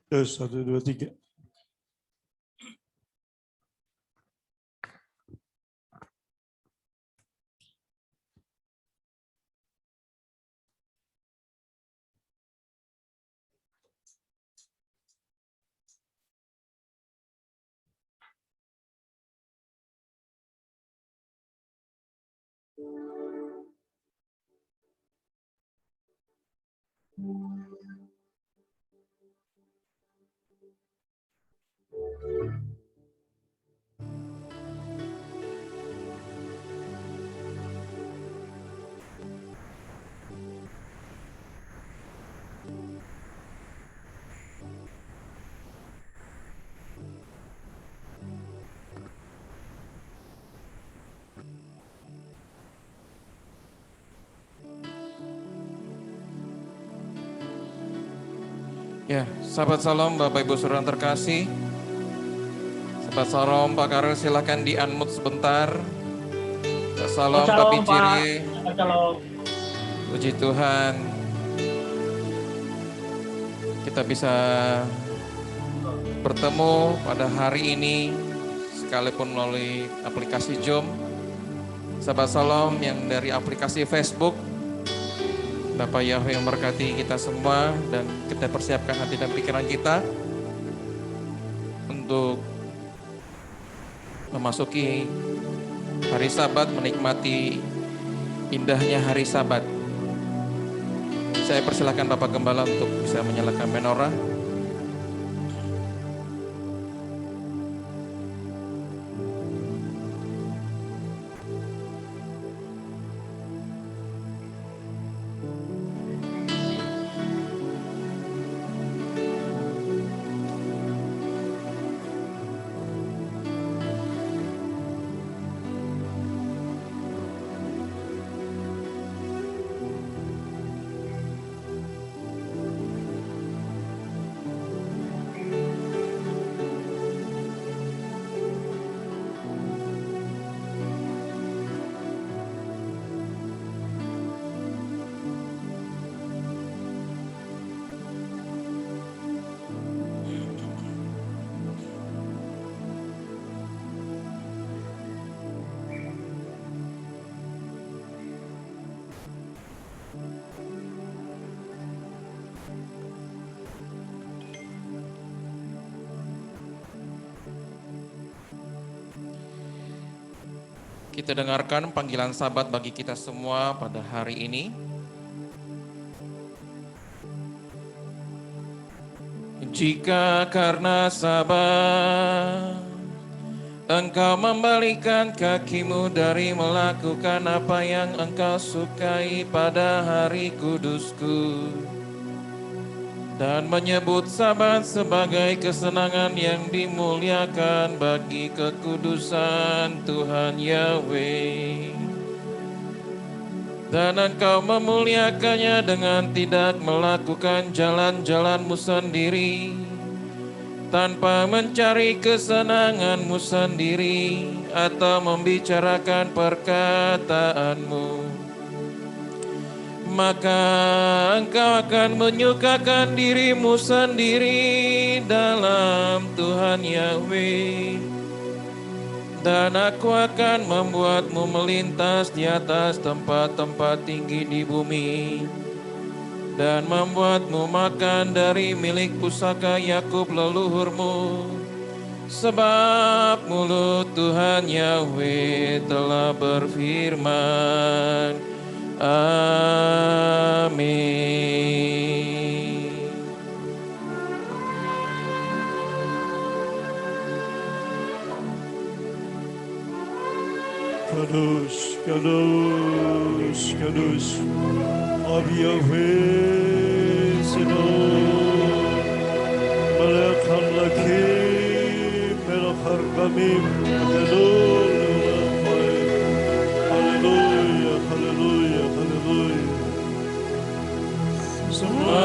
Tes 1, 2, 3. Ya, sahabat Salam, Bapak Ibu Saudara terkasih. Sahabat Salam, Pak Karel silakan di-unmute sebentar. Salam, Pak Piciri. Puji Tuhan. Kita bisa bertemu pada hari ini, sekalipun melalui aplikasi Zoom. Sahabat Salam yang dari aplikasi Facebook, Bapak Yahweh yang memberkati kita semua dan kita persiapkan hati dan pikiran kita untuk memasuki hari Sabat, menikmati indahnya hari Sabat. Saya persilakan Bapak Gembala untuk bisa menyalakan menorah. Kita dengarkan panggilan Sabat bagi kita semua pada hari ini. Jika karena sabar engkau membalikan kakimu dari melakukan apa yang engkau sukai pada hari kudusku, dan menyebut Sabat sebagai kesenangan yang dimuliakan bagi kekudusan Tuhan Yahweh. Dan engkau memuliakannya dengan tidak melakukan jalan-jalanmu sendiri, tanpa mencari kesenanganmu sendiri atau membicarakan perkataanmu. Maka engkau akan menyukakan dirimu sendiri dalam Tuhan Yahweh, dan aku akan membuatmu melintas di atas tempat-tempat tinggi di bumi, dan membuatmu makan dari milik pusaka Yakub leluhurmu, sebab mulut Tuhan Yahweh telah berfirman. Amin. Kudus, kudus, kudus. Abi Yahweh Sidon. Melech Hamlakim, Melech Harkamim, Gadol. Haleluya, haleluya, haleluya. Semua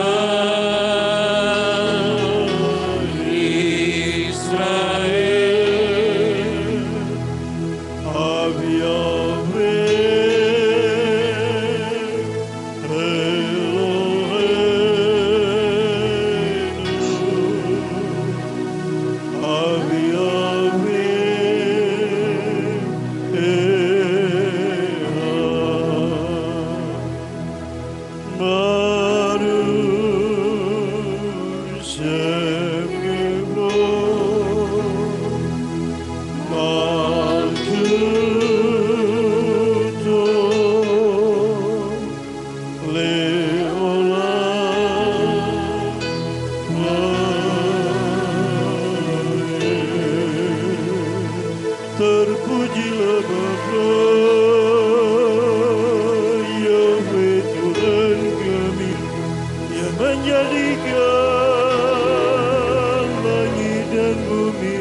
Terpujilah Bapa Yahweh Tuhan kami yang menjadikan langit dan bumi,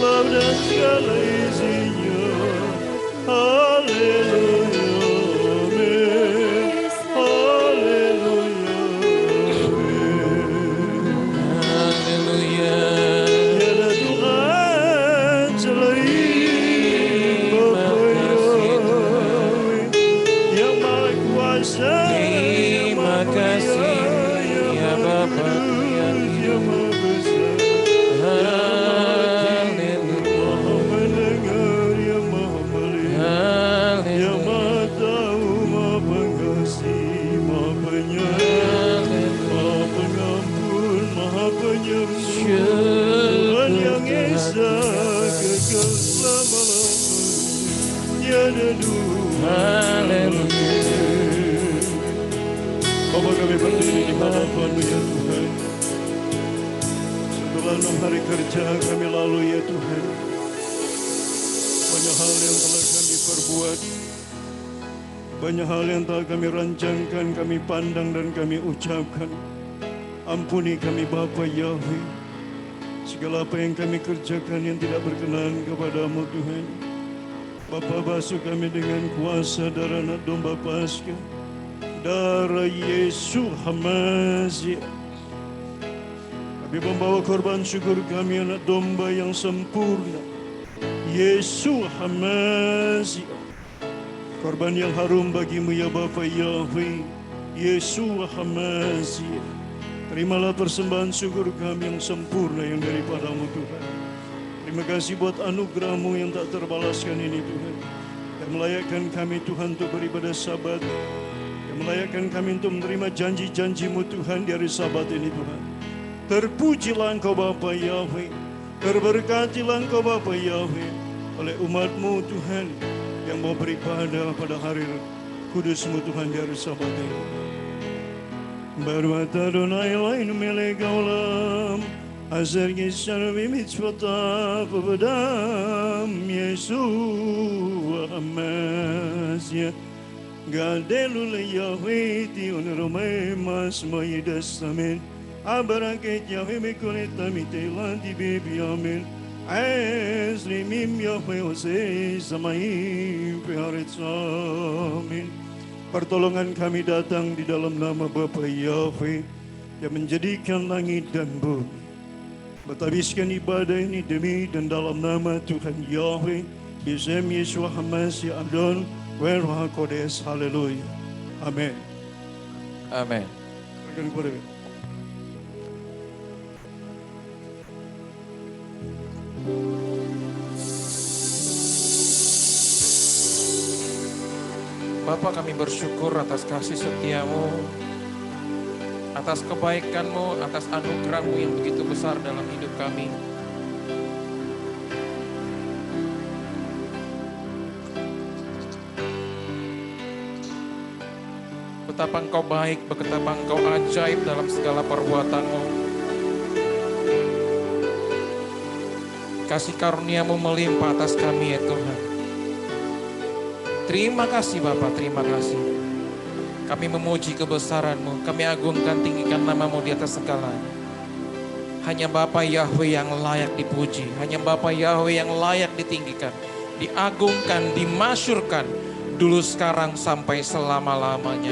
laut dan segala isinya. Haleluya, amin. Haleluya, amin. Haleluya. Tiada Tuhan selain Bapa Yahweh yang Maha Kuasa, yang Terima Maha kasih Mulia, yang ya Maha Bapa Kudus, yang Maha Besar, Haleluya. Maha mendengar, yang Maha melihat, yang Maha tahu, Maha pengasih, Maha penyayang, Maha pengampun, Maha penyembuh, Tuhan yang esa kekal selama-lamanya, tiada Tuhan. Bapa kami berdiri di hadapan-Mu ya Tuhan. Setelah 6 hari kerja kami lalui ya Tuhan, banyak hal yang telah kami perbuat, banyak hal yang telah kami rancangkan, kami pandang dan kami ucapkan. Ampuni kami Bapa Yahweh, segala apa yang kami kerjakan yang tidak berkenan kepada-Mu Tuhan. Bapa, basuh kami dengan kuasa darah anak domba Paskah, darah Yesus Hamazia. Kami membawa korban syukur kami anak domba yang sempurna, Yesus Hamazia. Korban yang harum bagimu ya Bapa Yahweh, Yesus Hamazia. Terimalah persembahan syukur kami yang sempurna yang daripada-Mu Tuhan. Terima kasih buat anugerah-Mu yang tak terbalaskan ini Tuhan, yang melayakkan kami Tuhan untuk beribadah Sabat, yang melayakkan kami untuk menerima janji-janji-Mu Tuhan di hari Sabat ini Tuhan. Terpujilah Engkau Bapa Yahweh, terberkatilah Engkau Bapa Yahweh oleh umat-Mu Tuhan yang mau beribadah pada hari kudus-Mu Tuhan di hari Sabat ini. Baruat Adonai Eloheinu melech haolam, asher gisharu b'mitzvotav v'b'dam Yeshua HaMashiach. Gadelu leYahweh tion romei mas moedas amen. Abaraket Yahweh mekolet amitela di bebi amen. Esrimim Yahweh osei samaim peharetz amin. Pertolongan kami datang di dalam nama Bapa Yahweh yang menjadikan langit dan bumi. Bertabiskan ibadah ini demi dan dalam nama Tuhan Yahweh, Yesem Yeshua HaMashiach Adon, Weroha Kodes, Haleluya. Amin. Amin. Akan kepada Bapa, kami bersyukur atas kasih setia-Mu, atas kebaikan-Mu, atas anugerah-Mu yang begitu besar dalam hidup kami. Betapa Engkau baik, betapa Engkau ajaib dalam segala perbuatan-Mu. Kasih karunia-Mu melimpah atas kami ya Tuhan. Terima kasih Bapa, terima kasih. Kami memuji kebesaran-Mu, kami agungkan tinggikan nama-Mu di atas segalanya. Hanya Bapa Yahweh yang layak dipuji, hanya Bapa Yahweh yang layak ditinggikan, diagungkan, dimasyurkan, dulu sekarang sampai selama-lamanya.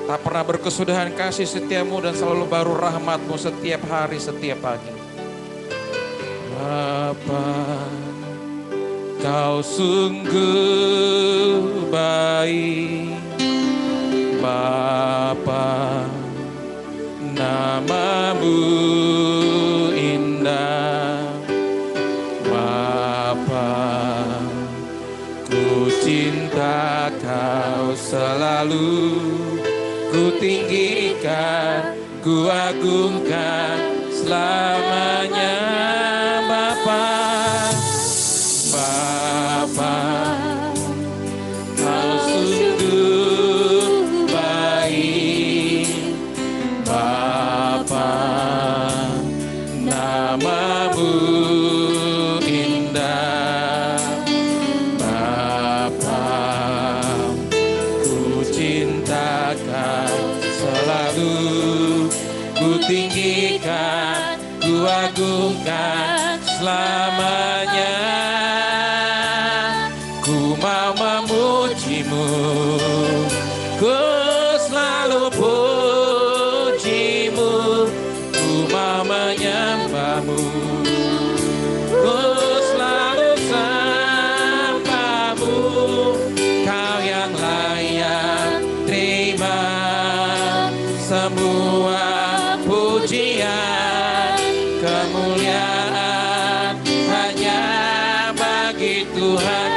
Tak pernah berkesudahan kasih setia-Mu dan selalu baru rahmat-Mu setiap hari, setiap pagi. Bapa, Kau sungguh baik, Bapa, nama-Mu indah, Bapa, ku cinta Kau selalu, ku tinggikan, ku agungkan selamanya, Bapa. Bapa, Kau sungguh baik, Bapa, nama-Mu indah, Tuhan.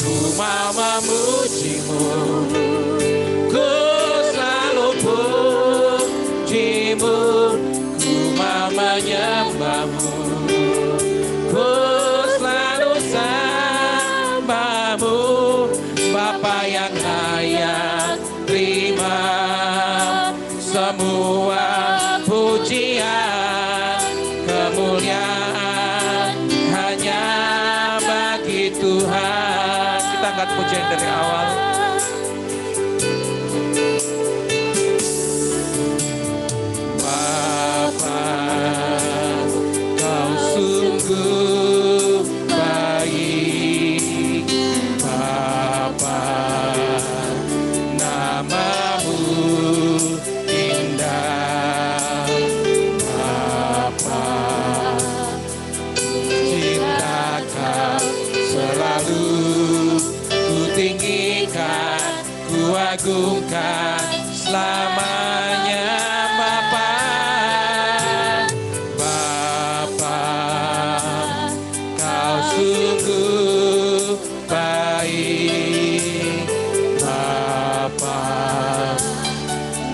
Ku mau memujimu, ku selalu pujimu, ku mau menyembahmu, ku selalu sembahmu, Bapa yang layak terima semua pujian, kemuliaan hanya bagi Tuhan. Kita angkat pujian dari awal. Bapa, kau sungguh baik. Bapa, namamu indah. Bapa, cinta kau selalu ku tinggikan, ku agungkan selamanya. Bapa, Bapa, kau sungguh baik. Bapa,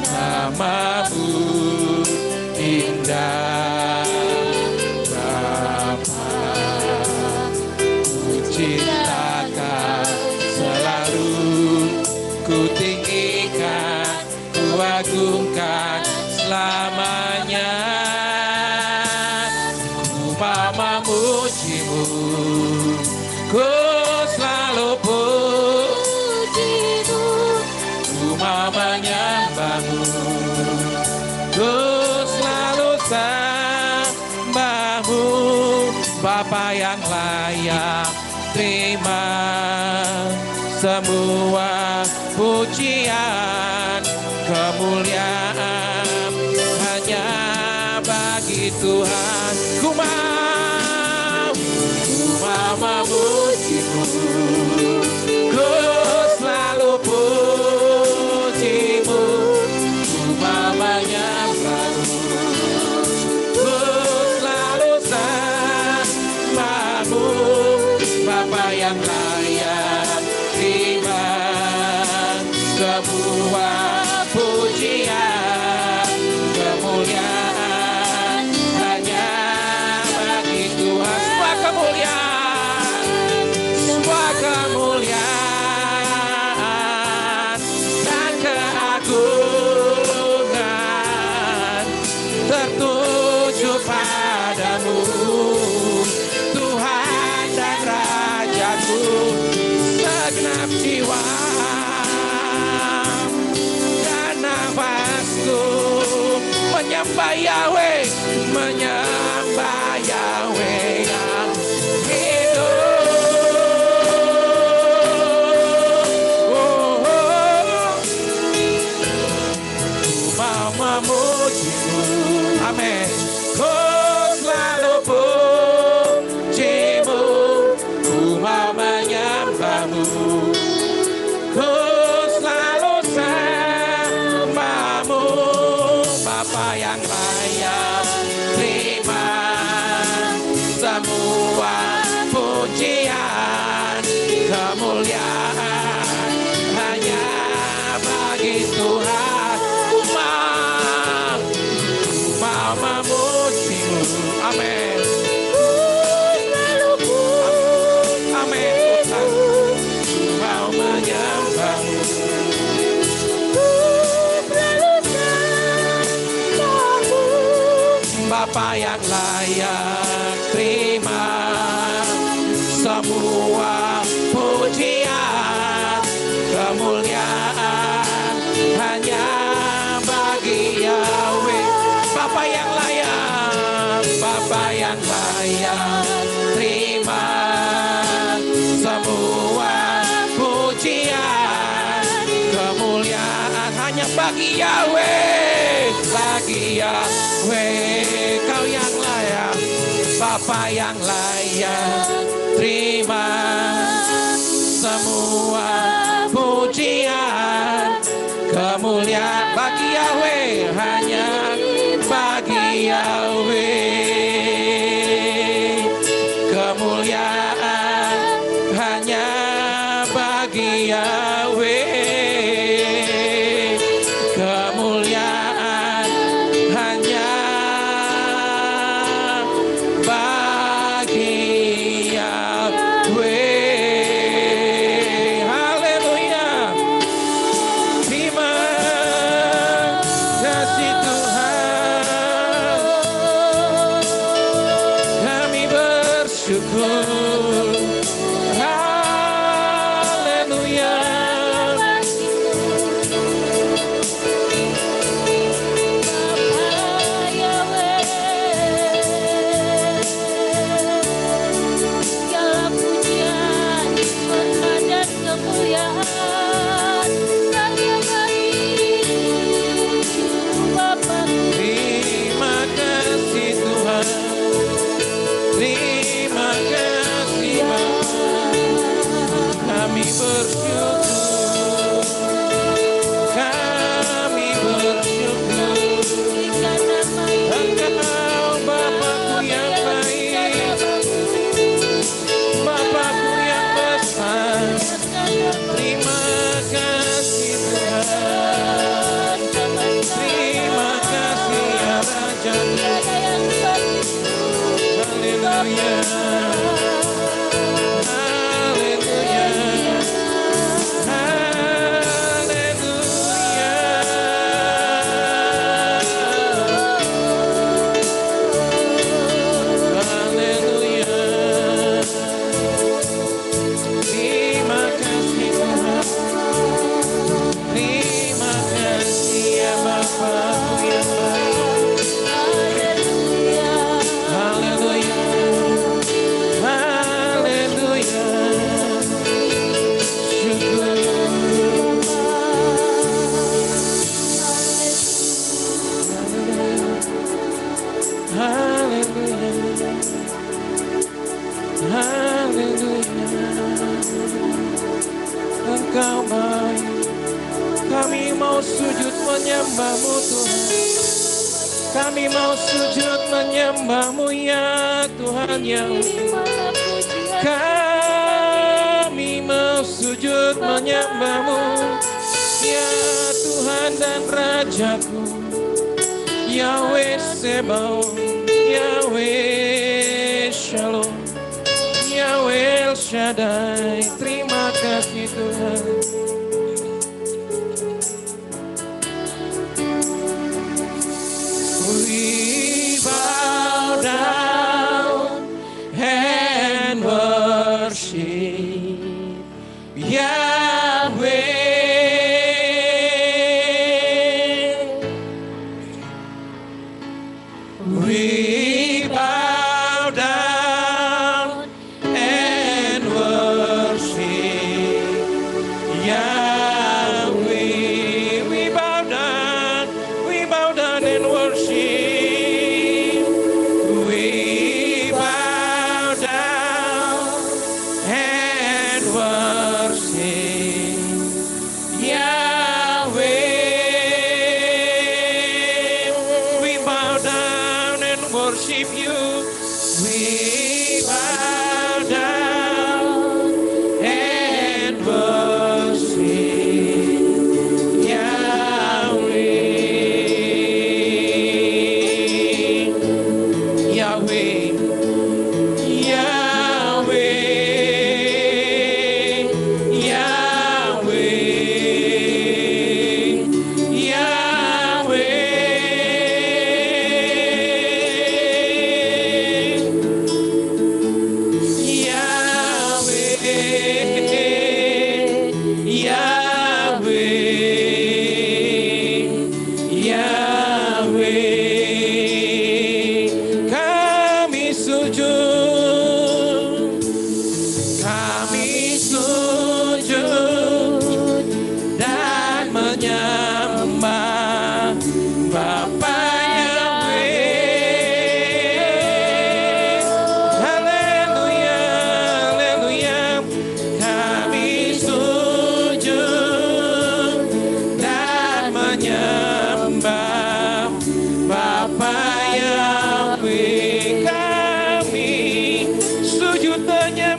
namamu indah. Bapa, ku cinta kau selalu, ku tinggikan, ku agungkan selamanya. Ku mau memujimu, ku selalu pujimu, ku mau menyembahmu, ku selalu sembahmu, Bapa yang layak terima semua pujian, kemuliaan hanya bagi Tuhan. Ku mau memujimu, ku selalu pujimu, ku mau menyembahmu, ku selalu sembahmu, Bapa yang layak terima semua pujian, kemuliaan hanya bagi Tuhan. Semua kemuliaan dan keagungan tertuju padamu, Tuhan dan Rajaku. Segenap jiwa dan nafasku menyembah Yahweh, menyembah Yahweh yang hidup. Ku mau memujimu, amin. Ku selalu pujimu, ku mau menyembahmu, ku selalu sembahmu, Bapa yang layak terima semua pujian, kemuliaan hanya bagi Tuhan. Ku mau memujimu, amin. Amin. Ku mau menyembahmu, Bapa yang layak terima semua pujian, kemuliaan hanya bagi Yahweh. Bapa yang layak, Bapa yang layak terima semua pujian, kemuliaan hanya bagi Yahweh, bagi Yahweh. Kau yang layak, Bapa yang layak terima semua pujian, kemuliaan bagi Yahweh, hanya bagi Yahweh. kemuliaan hanya bagi Yahweh, kemuliaan hanya bagi Yahweh. Haleluya. Terima kasih Tuhan, kami bersyukur. Haleluya. Segala pujian, hormat dan kemuliaan hanya bagi Bapa. Terima kasih Tuhan, terima kasih Bapa, kami bersyukur, kami bersyukur. Engkau Bapakku yang baik, Bapakku yang besar. Terima kasih Tuhan, terima kasih ya Raja. Haleluya, haleluya, haleluya, haleluya. Terima kasih Tuhan, terima kasih ya Bapakku yang baik. Haleluya, haleluya, syukur. Haleluya, haleluya. Engkau baik, kami mau sujud menyembah-Mu Tuhan. Kami mau sujud menyembah-Mu ya Tuhan yang kami mau sujud menyembah-Mu ya Tuhan dan Rajaku, Yahweh Sebaot, Yahweh Shalom, Yahweh El Shaddai. Terima kasih Tuhan. We bow down and worship Yahweh. We bow down and worship Yahweh. We bow down and worship. We bow down and worship Yahweh. We bow down and worship you. We bow down and worship Yahweh. Yahweh, Yahweh, Yahweh, menyembah Bapa Yahweh kami.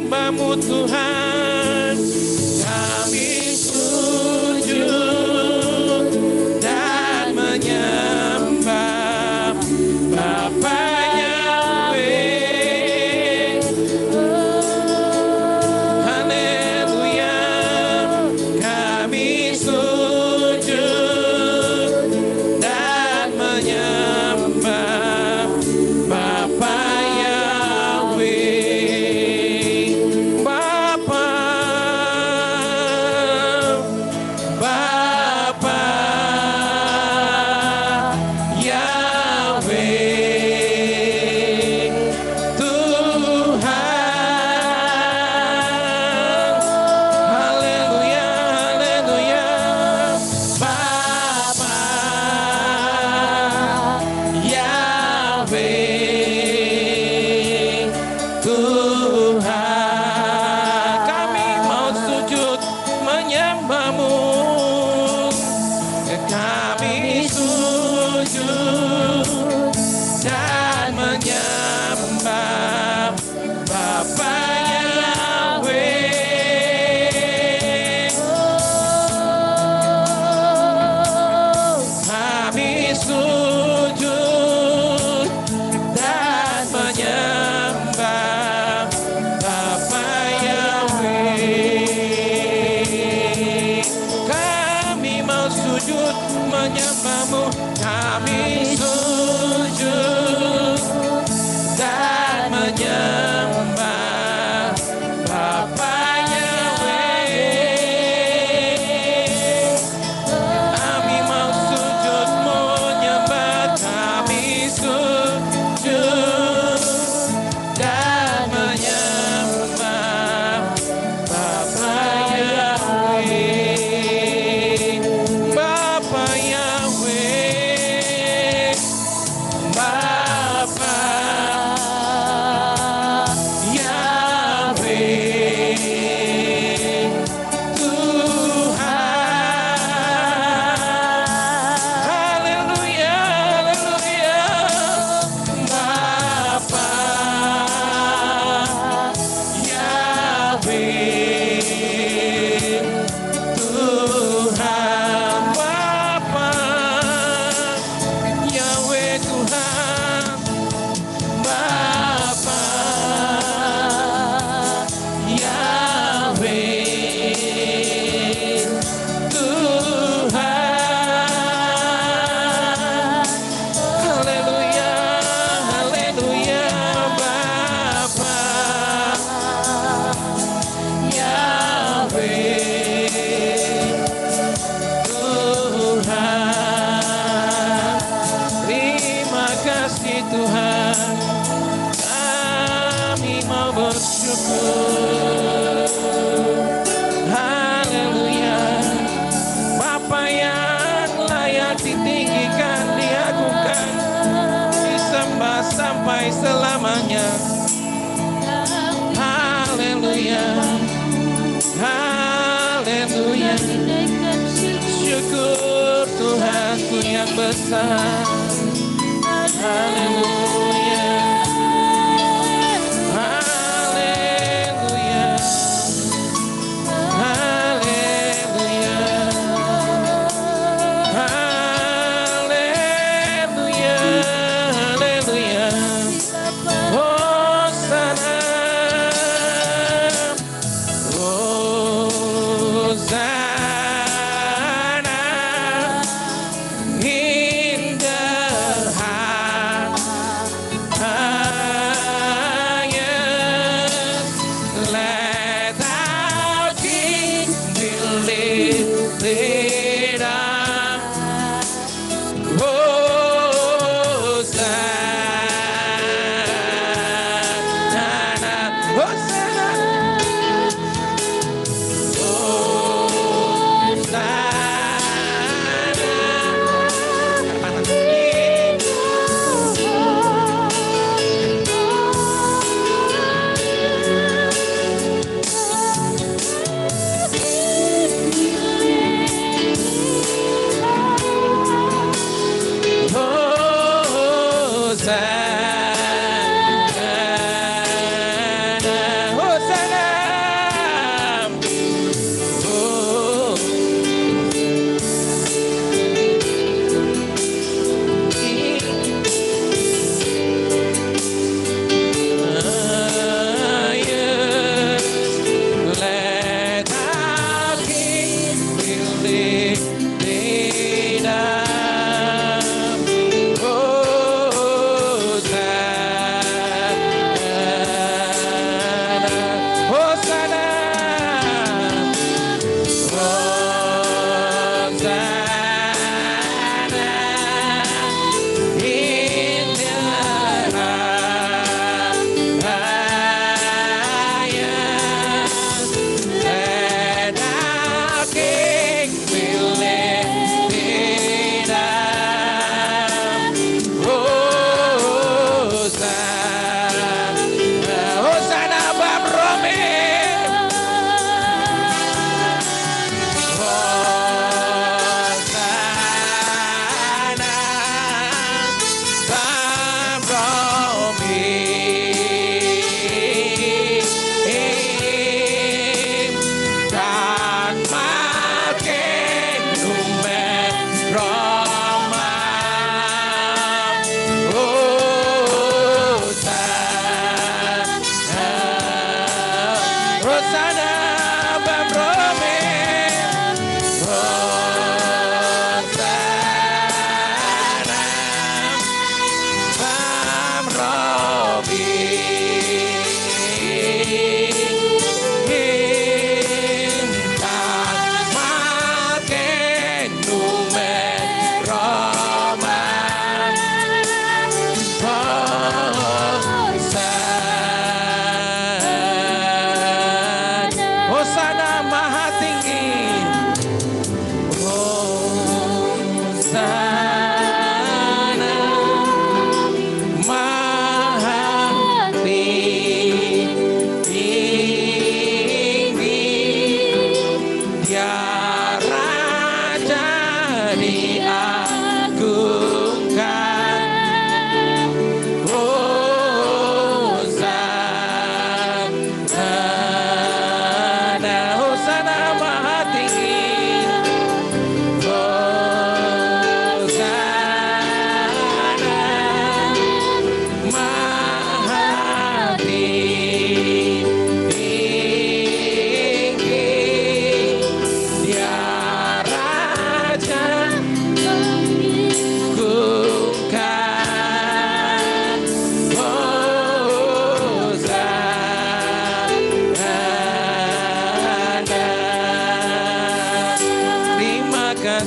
menyembah-Mu Tuhan. Kami sujud dan menyembah Bapa Yahweh. Haleluya. Kami sujud dan menyembah Bapa Yahweh. Bapa, Bapa Yahweh, Tuhan. Haleluya, haleluya. Bapa Yahweh, Tuhan. Kami mau sujud menyembah-Mu. Kami sujud dan menyembah Bapa Yahweh. Kami sujud dan menyembah Bapa Yahweh. Kami mau sujud menyembah-Mu. Kami sujud dan menyembah Bapa Yahweh. Kami mau sujud menyembah. Kami sujud dan menyembah Bapa Yahweh. Bapa Yahweh, Bapa Yahweh, Tuhan. Haleluya, haleluya. Bapa Yahweh, Tuhan. Bapa Yahweh, Tuhan. Bapa Yahweh, Tuhan. Haleluya, haleluya. Bapa Yahweh, Tuhan. Terima kasih Tuhan, kami mau bersyukur. Haleluya. Bapa yang layak ditinggikan, diagungkan, disembah sampai selamanya. Haleluya, haleluya. Syukur Tuhanku yang besar. Haleluya, haleluya, haleluya, haleluya, haleluya. Hosana, Hosana in the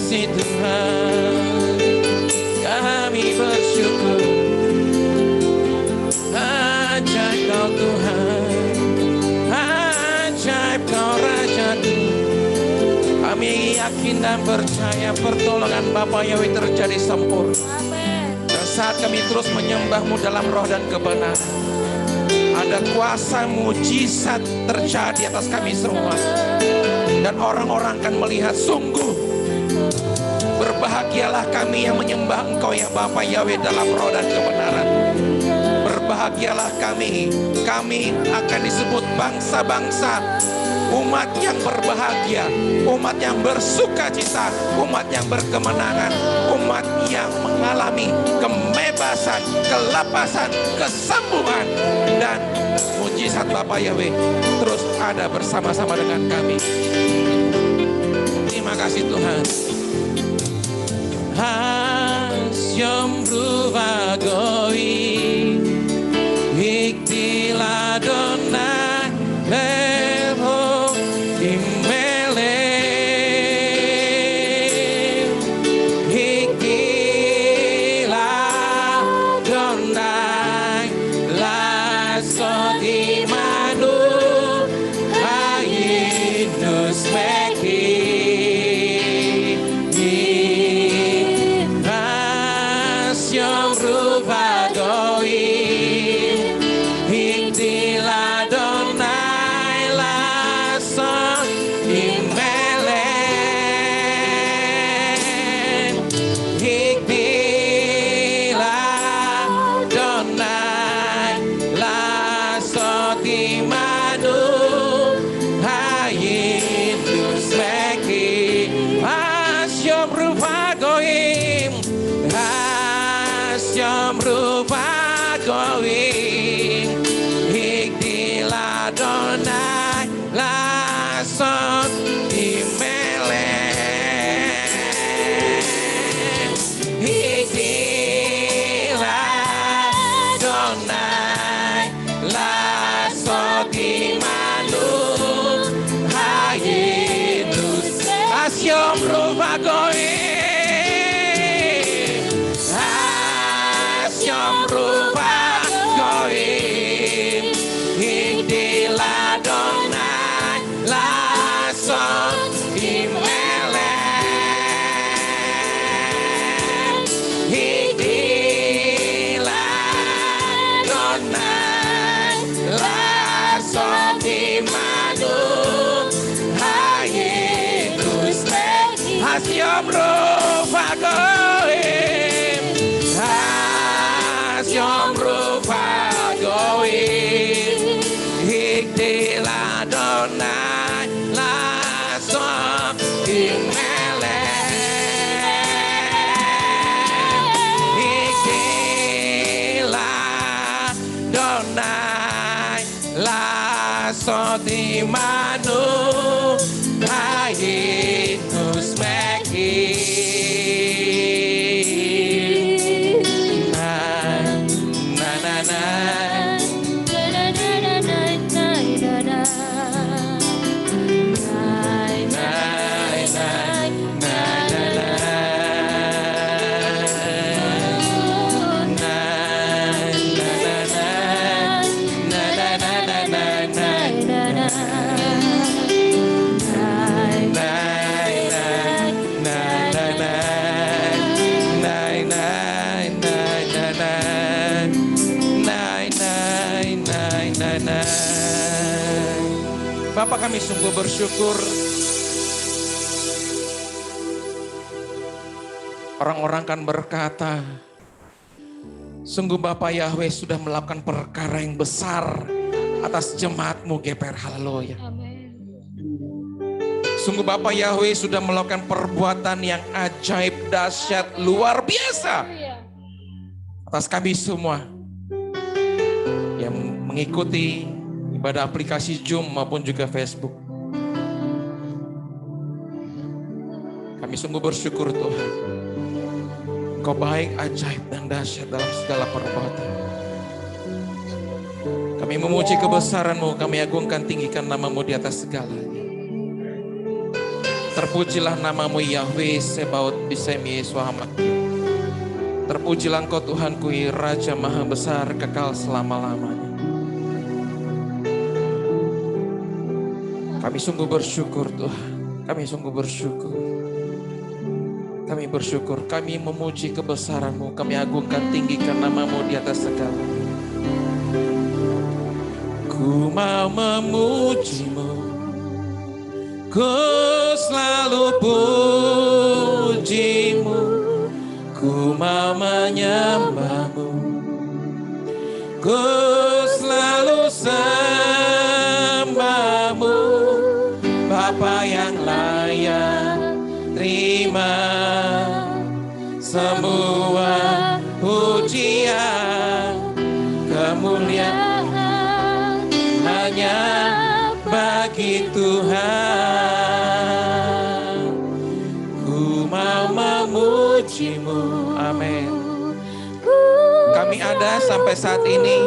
kasih Tuhan, kami bersyukur. Ajaib Kau Tuhan, ajaib Kau Rajaku. Kami yakin dan percaya pertolongan Bapa Yahweh terjadi sempurna. Dan saat kami terus menyembah-Mu dalam roh dan kebenaran, ada kuasa mujizat terjadi atas kami semua. Dan orang-orang akan melihat sungguh berbahagialah kami yang menyembah Engkau ya Bapa Yahweh dalam roh dan kebenaran. Berbahagialah kami akan disebut bangsa-bangsa, umat yang berbahagia, umat yang bersuka cita, umat yang berkemenangan, umat yang mengalami kebebasan, kelepasan, kesembuhan, dan mujizat Bapa Yahweh terus ada bersama-sama dengan kami. Terima kasih Tuhan. Hasyom ruvagoi iktila dona leho imele iktila dona la sotimanu ayinus meki Hasyom ruvagoi di manu ayinus meki na na na Bapak, kami sungguh bersyukur orang-orang kan berkata, sungguh Bapak Yahweh sudah melakukan perkara yang besar atas jemaat-Mu GPR. Haleluya. Sungguh Bapak Yahweh sudah melakukan perbuatan yang ajaib, dahsyat, luar biasa atas kami semua yang mengikuti ibadah aplikasi Zoom maupun juga Facebook. Kami sungguh bersyukur Tuhan. Engkau baik, ajaib, dan dahsyat dalam segala perbuatan. Kami memuji kebesaran-Mu, kami agungkan, tinggikan nama-Mu di atas segalanya. Terpujilah namamu Yahweh Sebaot Bisem Yesus Hamakim. Terpujilah Engkau Tuhanku, Raja Maha Besar kekal selama-lamanya. Kami sungguh bersyukur Tuhan. Kami sungguh bersyukur. Kami bersyukur. Kami memuji kebesaran-Mu. Kami agungkan, tinggikan namamu di atas segala. Ku mau memuji-Mu. Ku selalu puji-Mu. Ku mau menyembah-Mu. Ku selalu sembah-Mu. Bapa yang layak terima semua pujian, kemuliaan hanya bagi Tuhan. Ku mau memuji-Mu. Amin. Kami ada sampai saat ini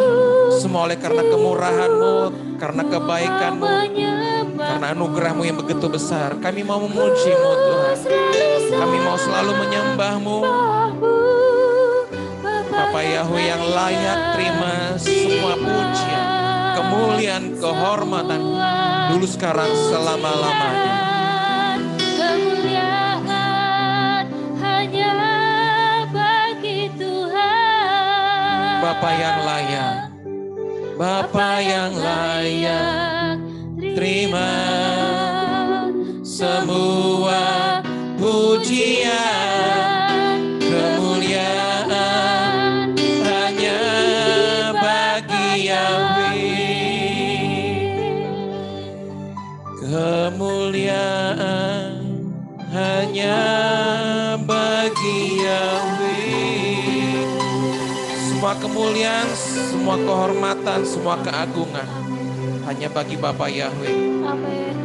semua oleh karena kemurahan-Mu, karena kebaikan-Mu, karena anugerah-Mu yang begitu besar. Kami mau memuji-Mu Tuhan. Kami mau selalu menyembah-Mu. Bapa Yahweh yang layak terima semua pujian, kemuliaan, kehormatan dulu sekarang selama-lamanya. Kemuliaan hanya bagi Tuhan. Bapa yang layak, Bapa yang layak terima semua pujian, kemuliaan hanya bagi Yahweh. Kemuliaan hanya bagi Yahweh. Semua kemuliaan, semua kehormatan, semua keagungan hanya bagi Bapa Yahweh.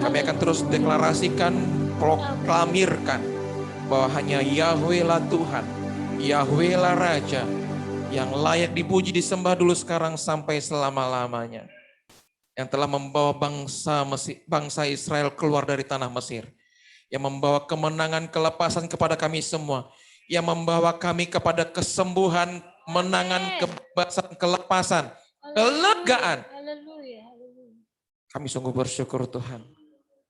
Kami akan terus deklarasikan, proklamirkan bahwa hanya Yahweh lah Tuhan, Yahweh lah Raja, yang layak dipuji, disembah dulu sekarang sampai selama-lamanya. Yang telah membawa bangsa Israel keluar dari tanah Mesir. Yang membawa kemenangan, kelepasan kepada kami semua. Yang membawa kami kepada kesembuhan, menangan, kebebasan, kelepasan, kelegaan. Kami sungguh bersyukur Tuhan.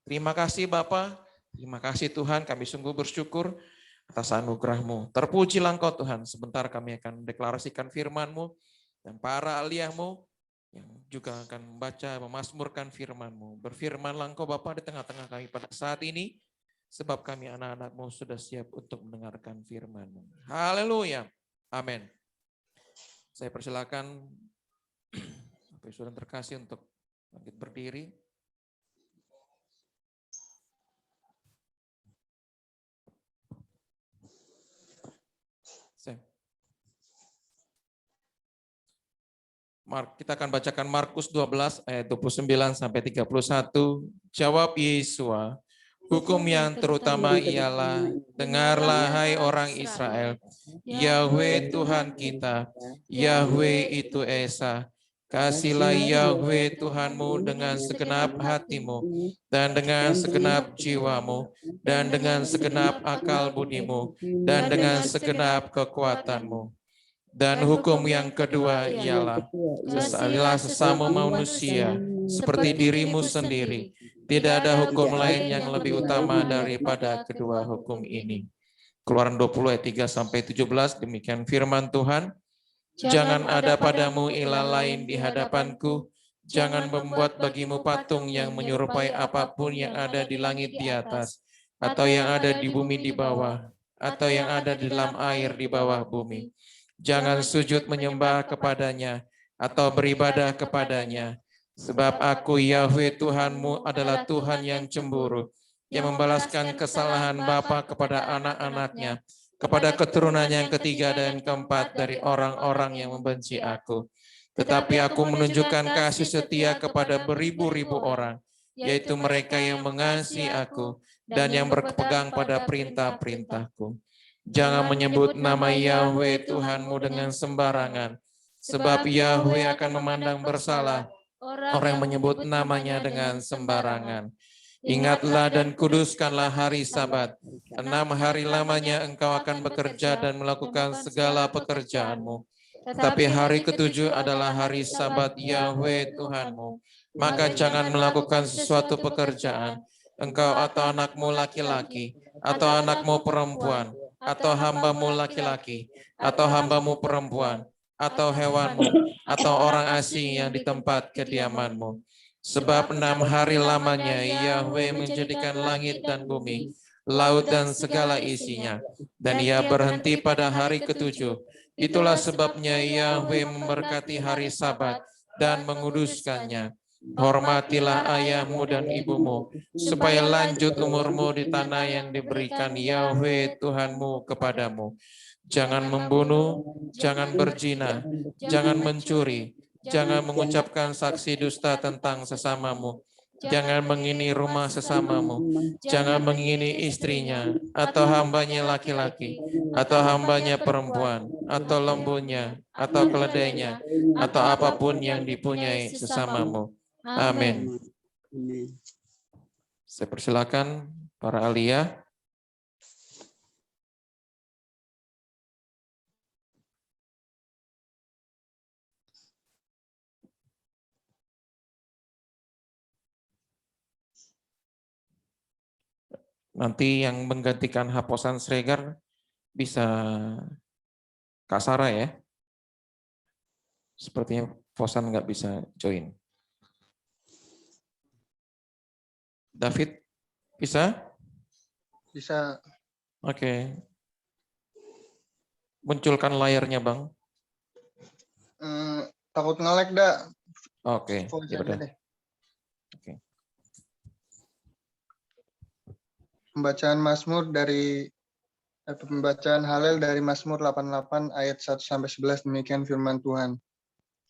Terima kasih Bapa, terima kasih Tuhan, kami sungguh bersyukur atas anugerah-Mu. Terpujilah Engkau Tuhan. Sebentar kami akan deklarasikan firman-Mu dan para aliyah-Mu yang juga akan membaca, memazmurkan firman-Mu. Berfirmanlah Engkau Bapa di tengah-tengah kami pada saat ini, sebab kami anak-anak-Mu sudah siap untuk mendengarkan firman-Mu. Haleluya. Amin. Saya persilakan Bapak Saudara terkasih untuk bangkit berdiri. Kita akan bacakan Markus 12 ayat 29 sampai 31. Jawab Yesua, hukum yang terutama ialah, dengarlah hai orang Israel, Yahweh Tuhan kita, Yahweh itu Esa. Kasihlah Yahweh Tuhanmu dengan segenap hatimu, dan dengan segenap jiwamu, dan dengan segenap akal budimu, dan dengan segenap kekuatanmu. Dan hukum yang kedua ialah, kasihilah sesama manusia seperti dirimu sendiri. Tidak ada hukum lain yang lebih utama daripada kedua hukum ini. Keluaran 20 ayat 3 sampai 17, demikian firman Tuhan. Jangan ada padamu ilah lain di hadapanku. Jangan membuat bagimu patung yang menyerupai apapun yang ada di langit di atas, atau yang ada di bumi di bawah, atau yang ada di dalam air di bawah bumi. Jangan sujud menyembah kepadanya atau beribadah kepadanya. Sebab aku Yahweh Tuhanmu adalah Tuhan yang cemburu, yang membalaskan kesalahan bapa kepada anak-anaknya, kepada keturunan yang ketiga dan keempat dari orang-orang yang membenci aku. Tetapi aku menunjukkan kasih setia kepada beribu-ribu orang, yaitu mereka yang mengasihi aku dan yang berpegang pada perintah-perintahku. Jangan menyebut nama Yahweh Tuhanmu dengan sembarangan, sebab Yahweh akan memandang bersalah orang yang menyebut namanya dengan sembarangan. Ingatlah dan kuduskanlah hari Sabat. 6 hari lamanya engkau akan bekerja dan melakukan segala pekerjaanmu. Tetapi hari ketujuh adalah hari Sabat Yahweh Tuhanmu. Maka jangan melakukan sesuatu pekerjaan, engkau atau anakmu laki-laki, atau anakmu perempuan, atau hambamu laki-laki, atau hambamu perempuan, atau hewanmu, atau orang asing yang di tempat kediamanmu. Sebab 6 hari lamanya Yahweh menjadikan langit dan bumi, laut dan segala isinya, dan ia berhenti pada hari ketujuh. Itulah sebabnya Yahweh memberkati hari Sabat dan menguduskannya. Hormatilah ayahmu dan ibumu, supaya lanjut umurmu di tanah yang diberikan Yahweh Tuhanmu kepadamu. Jangan membunuh, jangan berzina, jangan mencuri, jangan mengucapkan saksi dusta tentang sesamamu, jangan mengingini rumah sesamamu, jangan mengingini istrinya, atau hambanya laki-laki, atau hambanya perempuan, atau lembunya, atau keledainya, atau apapun yang dipunyai sesamamu. Amin. Saya persilakan para alia. Nanti yang menggantikan Haposan Sregar bisa Kak Sarah ya. Sepertinya Fosan nggak bisa join. David, bisa? Bisa. Oke. Munculkan layarnya, Bang. Takut nge-lag dah. Oke, Voice ya aja udah. deh. Oke. Pembacaan Halel dari Mazmur 88 ayat 1 sampai 11, demikian firman Tuhan.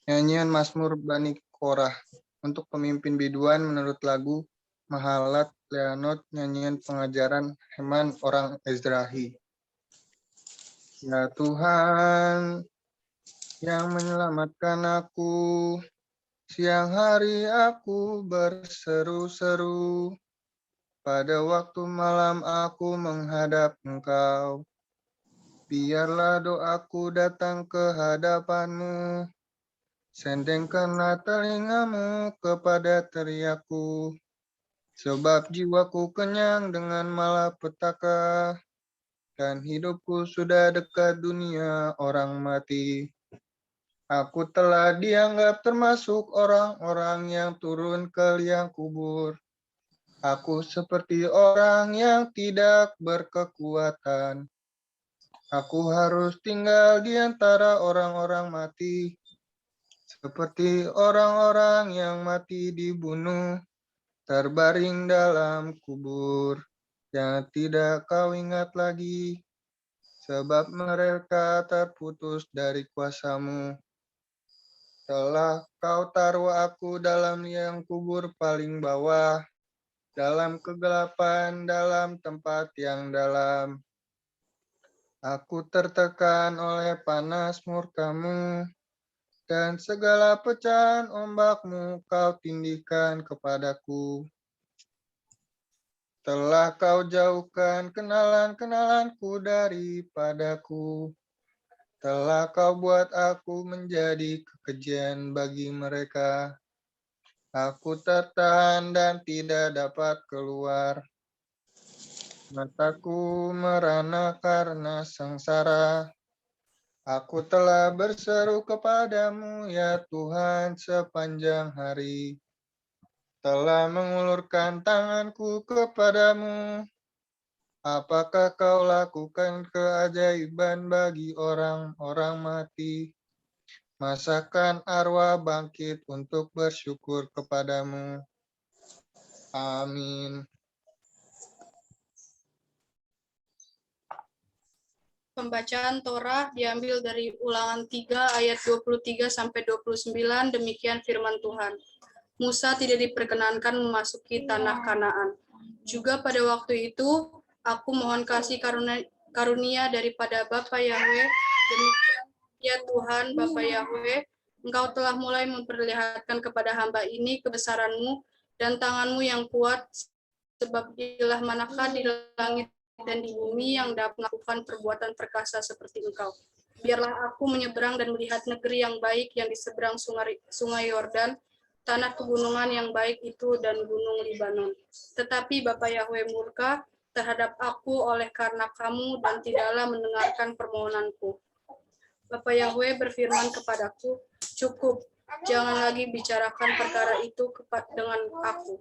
Nyanyian Mazmur Bani Korah untuk pemimpin biduan menurut lagu Mahalat Leanot, nyanyian pengajaran Heman orang Ezrahi. Ya Tuhan yang menyelamatkan aku, siang hari aku berseru-seru, pada waktu malam aku menghadap Engkau. Biarlah doaku datang ke hadapan-Mu, sendengkanlah telingamu kepada teriakku, sebab jiwaku kenyang dengan malapetaka, dan hidupku sudah dekat dunia orang mati. Aku telah dianggap termasuk orang-orang yang turun ke liang kubur. Aku seperti orang yang tidak berkekuatan. Aku harus tinggal di antara orang-orang mati, seperti orang-orang yang mati dibunuh, terbaring dalam kubur, yang tidak kau ingat lagi, sebab mereka terputus dari kuasa-Mu. Telah kau taruh aku dalam liang kubur paling bawah, dalam kegelapan, dalam tempat yang dalam. Aku tertekan oleh panas murka-Mu, dan segala pecahan ombak-Mu kau tindihkan kepadaku. Telah kau jauhkan kenalan-kenalanku daripadaku. Telah kau buat aku menjadi kekejian bagi mereka. Aku tertahan dan tidak dapat keluar. Mataku merana karena sengsara. Aku telah berseru kepadamu, ya Tuhan, sepanjang hari. Telah mengulurkan tanganku kepadamu. Apakah kau lakukan keajaiban bagi orang-orang mati? Masakan arwah bangkit untuk bersyukur kepadamu. Amin. Pembacaan Torah diambil dari Ulangan 3 ayat 23 sampai 29, demikian firman Tuhan. Musa tidak diperkenankan memasuki tanah Kanaan. Juga pada waktu itu, aku mohon kasih karunia daripada Bapa Yahweh, demikian ya Tuhan Bapa Yahweh, Engkau telah mulai memperlihatkan kepada hamba ini kebesaran-Mu dan tangan-Mu yang kuat, sebab ilah manakah di langit dan di bumi yang dapat melakukan perbuatan perkasa seperti Engkau. Biarlah aku menyeberang dan melihat negeri yang baik yang di seberang sungai Yordan, tanah pegunungan yang baik itu dan gunung Libanon. Tetapi Bapa Yahweh murka terhadap aku oleh karena kamu dan tidaklah mendengarkan permohonanku. Bapa Yahweh berfirman kepadaku, cukup, jangan lagi bicarakan perkara itu dengan aku.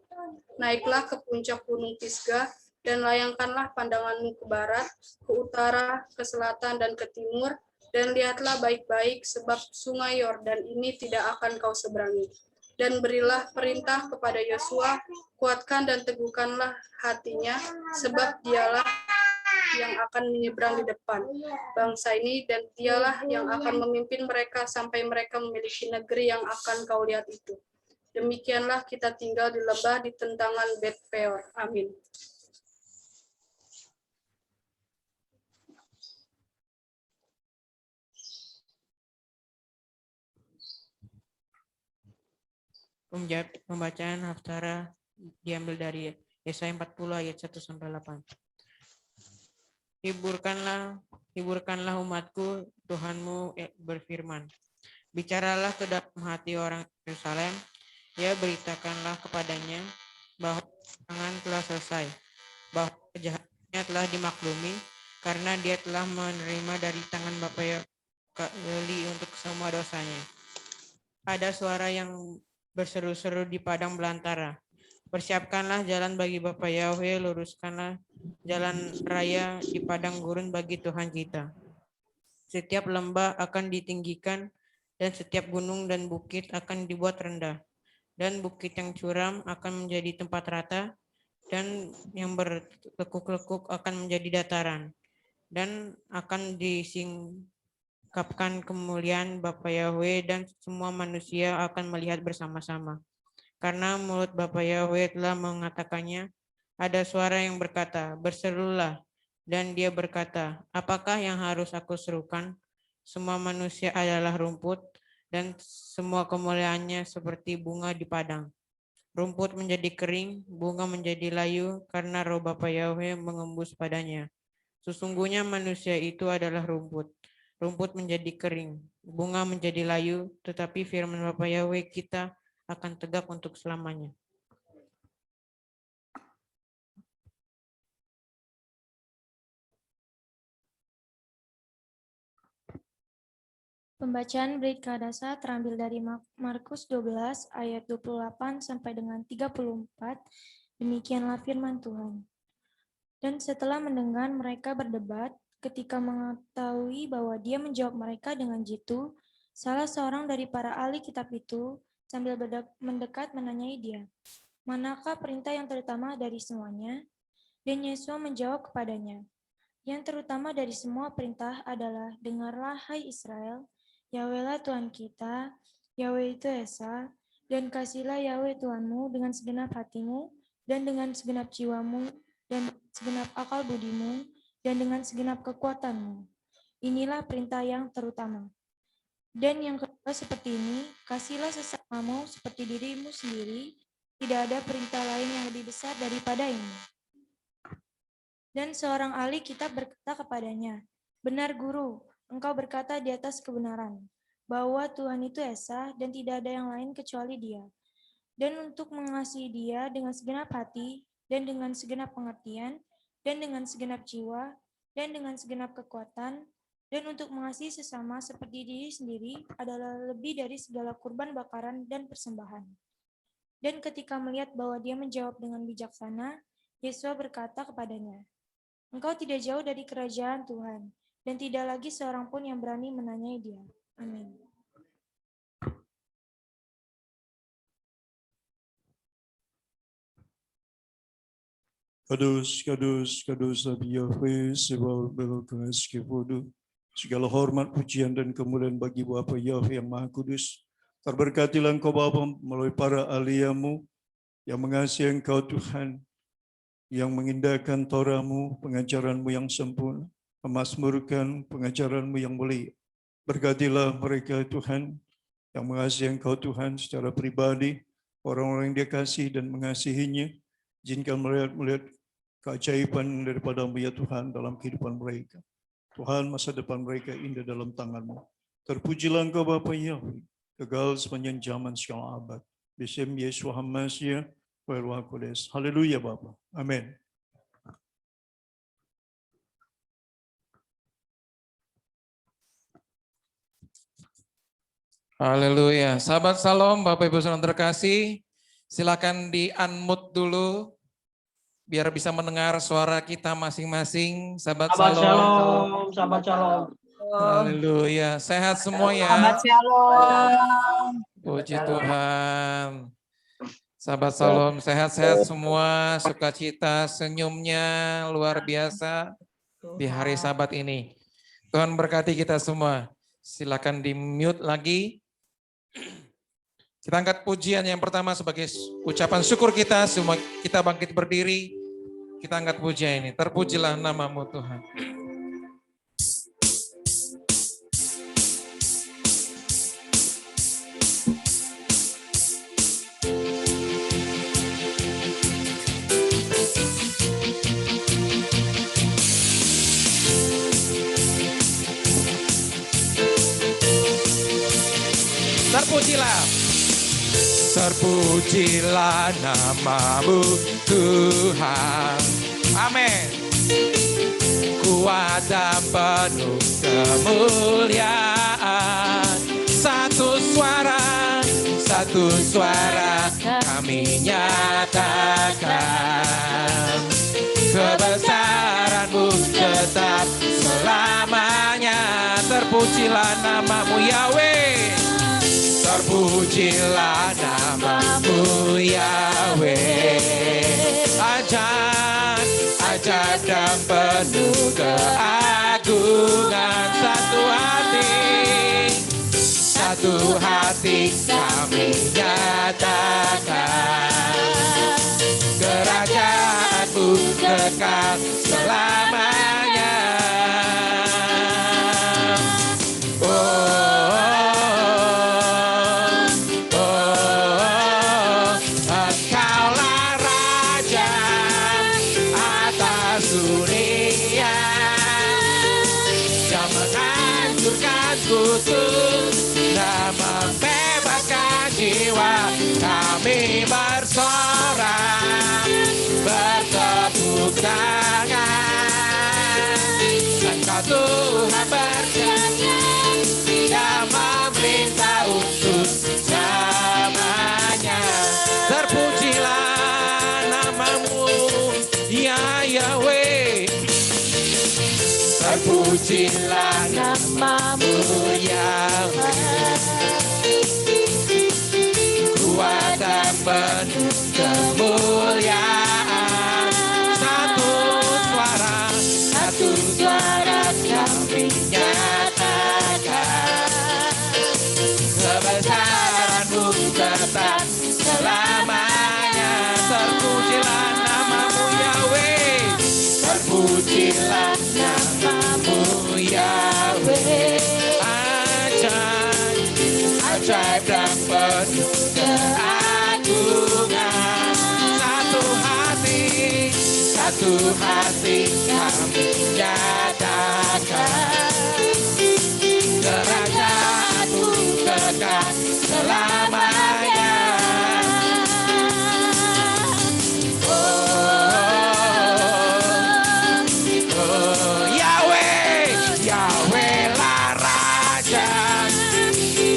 Naiklah ke puncak gunung Pisgah dan layangkanlah pandanganmu ke barat, ke utara, ke selatan, dan ke timur, dan lihatlah baik-baik sebab sungai Yordan ini tidak akan kau seberangi. Dan berilah perintah kepada Yosua, kuatkan dan teguhkanlah hatinya, sebab dialah yang akan menyeberang di depan bangsa ini, dan dialah yang akan memimpin mereka sampai mereka memiliki negeri yang akan kau lihat itu. Demikianlah kita tinggal di lembah di tentangan Bet Peor. Amin. Pembacaan Haftarah diambil dari Yesaya 40 ayat 1 sampai 8. Hiburkanlah umatku, Tuhanmu berfirman. Bicaralah ke dalam hati orang Yerusalem, ya beritakanlah kepadanya bahwa kemenangan telah selesai, bahwa kejahatannya telah dimaklumi, karena dia telah menerima dari tangan Bapa Yahweh untuk semua dosanya. Ada suara yang berseru-seru di padang belantara. Persiapkanlah jalan bagi Bapa Yahweh, luruskanlah jalan raya di padang gurun bagi Tuhan kita. Setiap lembah akan ditinggikan, dan setiap gunung dan bukit akan dibuat rendah. Dan bukit yang curam akan menjadi tempat rata, dan yang berlekuk-lekuk akan menjadi dataran. Dan akan disingkapkan kemuliaan Bapa Yahweh, dan semua manusia akan melihat bersama-sama. Karena mulut Bapa Yahweh telah mengatakannya, ada suara yang berkata, berserulah. Dan dia berkata, apakah yang harus aku serukan? Semua manusia adalah rumput, dan semua kemuliaannya seperti bunga di padang. Rumput menjadi kering, bunga menjadi layu, karena roh Bapa Yahweh mengembus padanya. Sesungguhnya manusia itu adalah rumput. Rumput menjadi kering, bunga menjadi layu, tetapi firman Bapa Yahweh kita akan tegak untuk selamanya. Pembacaan Berita Kadasa terambil dari Markus 12 ayat 28 sampai dengan 34. Demikianlah firman Tuhan. Dan setelah mendengar mereka berdebat, ketika mengetahui bahwa dia menjawab mereka dengan jitu, salah seorang dari para ahli kitab itu sambil mendekat menanyai dia, manakah perintah yang terutama dari semuanya? Dan Yesus menjawab kepadanya, yang terutama dari semua perintah adalah, dengarlah hai Israel, Yahwehlah Tuhan kita, Yahweh itu Esa, dan kasihlah Yahweh Tuhanmu dengan segenap hatimu, dan dengan segenap jiwamu, dan segenap akal budimu, dan dengan segenap kekuatanmu. Inilah perintah yang terutama. Dan yang kedua seperti ini, kasihlah sesamamu seperti dirimu sendiri, tidak ada perintah lain yang lebih besar daripada ini. Dan seorang ahli kitab berkata kepadanya, benar guru, engkau berkata di atas kebenaran, bahwa Tuhan itu Esa dan tidak ada yang lain kecuali Dia. Dan untuk mengasihi Dia dengan segenap hati, dan dengan segenap pengertian, dan dengan segenap jiwa, dan dengan segenap kekuatan, dan untuk mengasihi sesama seperti diri sendiri adalah lebih dari segala kurban bakaran dan persembahan. Dan ketika melihat bahwa dia menjawab dengan bijaksana, Yesus berkata kepadanya, engkau tidak jauh dari kerajaan Tuhan, dan tidak lagi seorang pun yang berani menanyai dia. Amin. Kudus, kudus, kudus Nabi Yahweh, sebab berkeras kepudu. Segala hormat, pujian, dan kemuliaan bagi Bapa Yahweh yang Maha Kudus. Terberkatilah Engkau Bapa melalui para ahliamu yang mengasihi Engkau Tuhan, yang mengindahkan Torah-Mu, pengajaran-Mu yang sempurna, memasmurkan pengajaran-Mu yang mulia. Berkatilah mereka Tuhan yang mengasihi Engkau Tuhan secara pribadi, orang-orang yang Dia kasih dan mengasihinya, Izinkan mereka melihat keajaiban daripada-Mu ya Tuhan dalam kehidupan mereka. Tuhan, masa depan mereka indah dalam tangan-Mu. Terpujilah Engkau Bapa Yahweh, kekal sepanjang zaman segala abad. Bisem Yesus Hamazia, Ruah Kudus. Haleluya Bapa. Amin. Haleluya. Sahabat Salom, Bapak Ibu Saudara terkasih, silakan di-unmute dulu biar bisa mendengar suara kita masing-masing. Sahabat Salom. Sahabat Shalom. Haleluya. Sehat semua ya. Sahabat Shalom. Puji Tuhan. Sahabat Salom, sehat-sehat semua, sukacita, senyumnya luar biasa di hari Sabat ini. Tuhan berkati kita semua. Silakan di-mute lagi. Kita angkat pujian yang pertama sebagai ucapan syukur kita, semua kita bangkit berdiri. Kita angkat pujian ini. Terpujilah nama-Mu Tuhan. Terpujilah. Terpujilah nama-Mu Tuhan. Amin. Kuat dan penuh kemuliaan. Satu suara kami nyatakan. Kebesaran-Mu tetap selamanya. Terpujilah nama-Mu Yahweh. Terpujilah nama-Mu Yahweh. Ajaib dan penuh keagungan. Satu hati kami nyatakan. Kerajaan-Mu kekal selamanya. Kami bersorak, bertepuk tangan. Engkau Tuhan berjaya dan memerintah untuk selamanya. Terpujilah nama-Mu ya Yahweh. Terpujilah nama-Mu Yahweh. Kuat dan penuh kemuliaan. Satu suara kami nyatakan. Kebesaran-Mu tetap selamanya. Terpujilah nama-Mu Yahweh. Terpujilah nama-Mu Yahweh. Ajaib dan penuh keagungan. Satu hati kami nyatakan. Kerajaan-Mu kekal selamanya. Yahweh lah Raja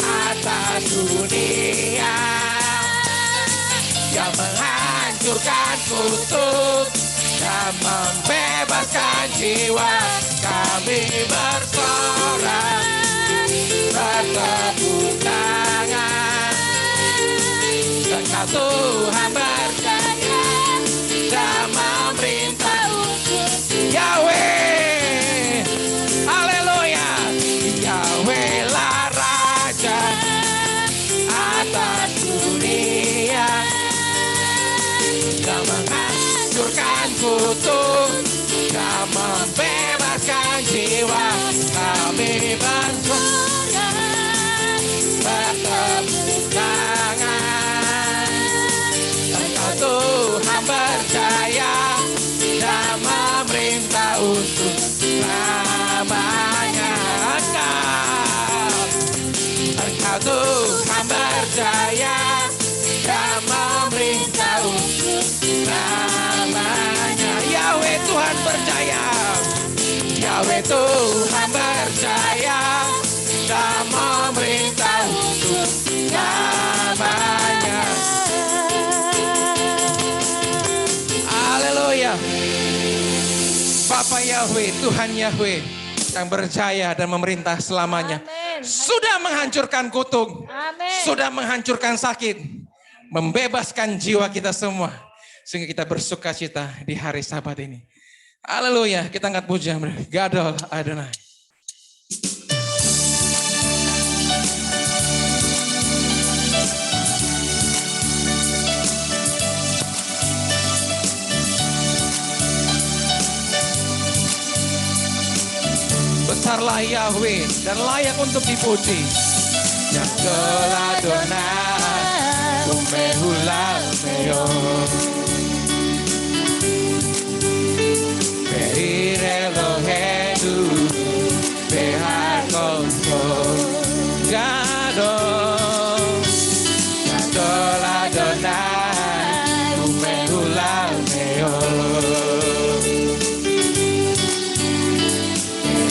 atas dunia, yang menghancurkan kutuk dan membebaskan jiwa. Kami bersorak, bertepuk tangan. Engkau Tuhan berjaya dan memerintah untuk Yahweh. Haleluya. Yahweh lah Raja atas dunia, yang menghancurkan kutuk dan membebaskan jiwa. Kami bersorak, bertepuk tangan. Engkau Tuhan berjaya Tuhan berjaya dan memerintah untuk namanya. Haleluya. Bapa Yahweh, Tuhan Yahweh yang berjaya dan memerintah selamanya. Sudah menghancurkan kutuk, sudah menghancurkan sakit, membebaskan jiwa kita semua. Sehingga kita bersuka cita di hari Sabat ini. Haleluya, kita angkat pujian. Gadol Adonai. Besarlah Yahweh dan layak untuk dipuji. Gadol Adonai, umehulal meo. Beir Eloheinu, behar konso. Gadol, Gadol Adonai, umehulal meo.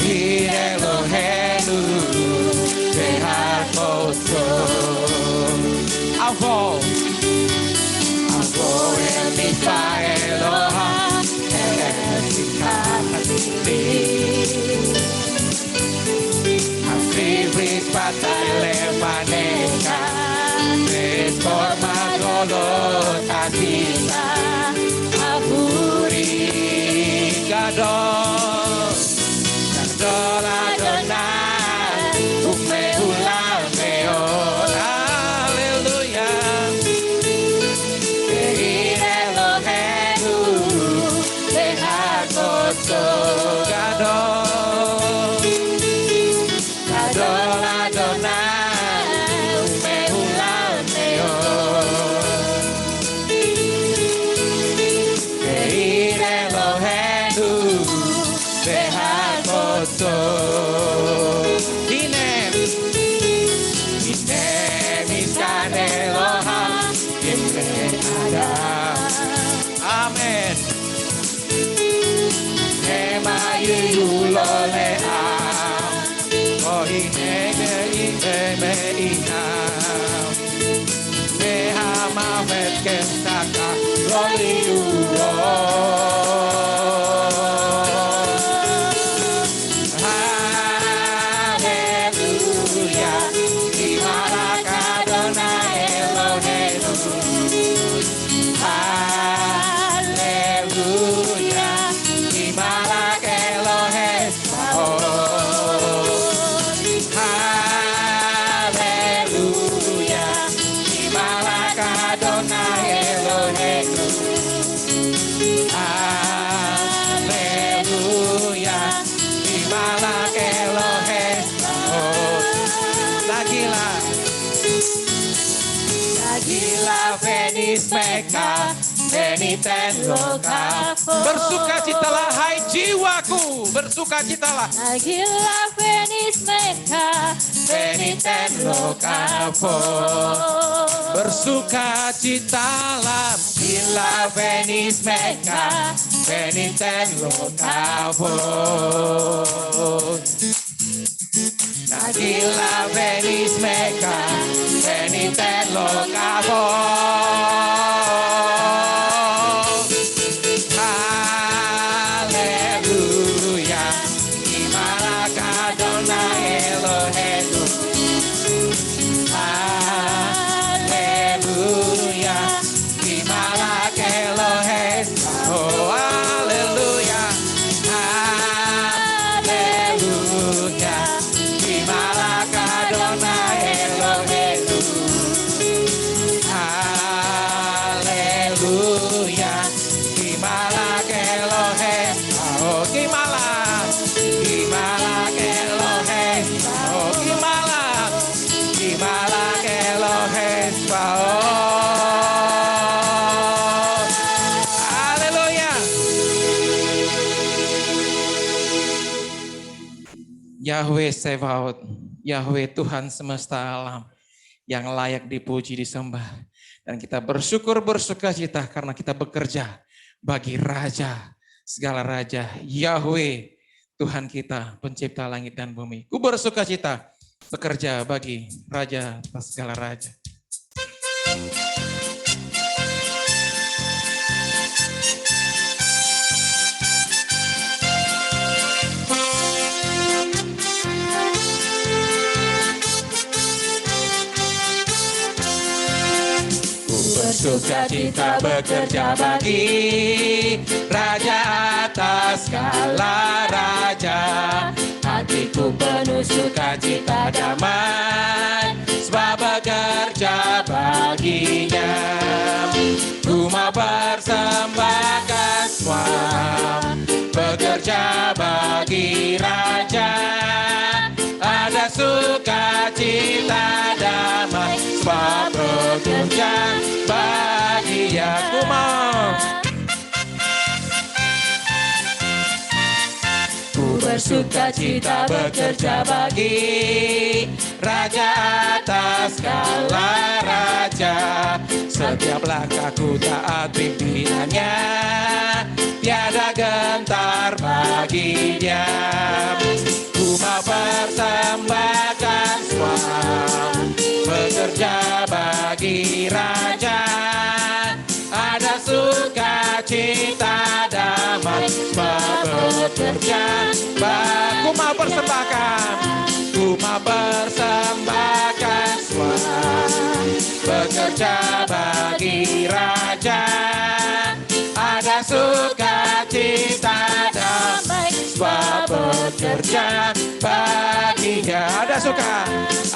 Beir Eloheinu, behar konso. Avo el Mikvah Elohim, Afribris patai levaneka, transforma golot atisa, Afuri Gadol, Gadol Adonai, umehulal meon, haleluya. Beir Eloheinu, behar koso. Gadol, Gadol Adonai, umehulal meon. Beir Eloheinu, behar koso. Hine miskan Elohim, Hine Adam. Amen. Hema yuloleam, oh hine me inam. Behama metken saka loliuo. Haleluya, Imalak Adonai Eloheinu. Haleluya, Imalak Elohe Sabaoth. Haleluya, Imalak Adonai Eloheinu. Haleluya, Imalak Elohe Sabaoth. Lagilah Venis Meka, Beniten Lokafo. Bersukacitalah hai jiwaku, bersukacitalah. Lagilah Venis Meka, Beniten Lokafo. Bersukacitalah, gila Venis Meka, Beniten Lokafo. Lagilah Venis Meka, Beniten Lokafo. Haleluya, Imalak Adonai Eloheinu. Haleluya, Imalak Elohe Sabaoth. Haleluya, haleluya, Imalak Adonai Eloheinu. Haleluya, Imalak Elohe Sabaoth. Imalak, Imalak Elohe Sabaoth. Imalak, Imalak Elohe Sabaoth. Haleluya. Yahweh Sebaot, Yahweh Tuhan semesta alam, yang layak dipuji disembah. Dan kita bersyukur bersukacita karena kita bekerja bagi Raja, segala Raja, Yahweh Tuhan kita, pencipta langit dan bumi. Ku bersukacita bekerja bagi Raja atas segala raja. Bersukacita bekerja bagi Raja atas segala raja. Hatiku penuh sukacita damai, sebab bekerja baginya. Ku mau persembahkan semua, bekerja bagi Raja. Ada sukacita damai, sebab bekerja bagi aku mau. Ku bersukacita bekerja bagi Raja atas segala raja. Setiap langkahku taat pimpinannya, tiada gentar baginya. Ku mau persembahkan semua, bekerja bagi Raja. Ada sukacita damai, sebab bekerja bagi. Ku mau persembahkan, ku mau persembahkan semua, bekerja bagi Raja. Ada sukacita damai, sebab bekerja baginya.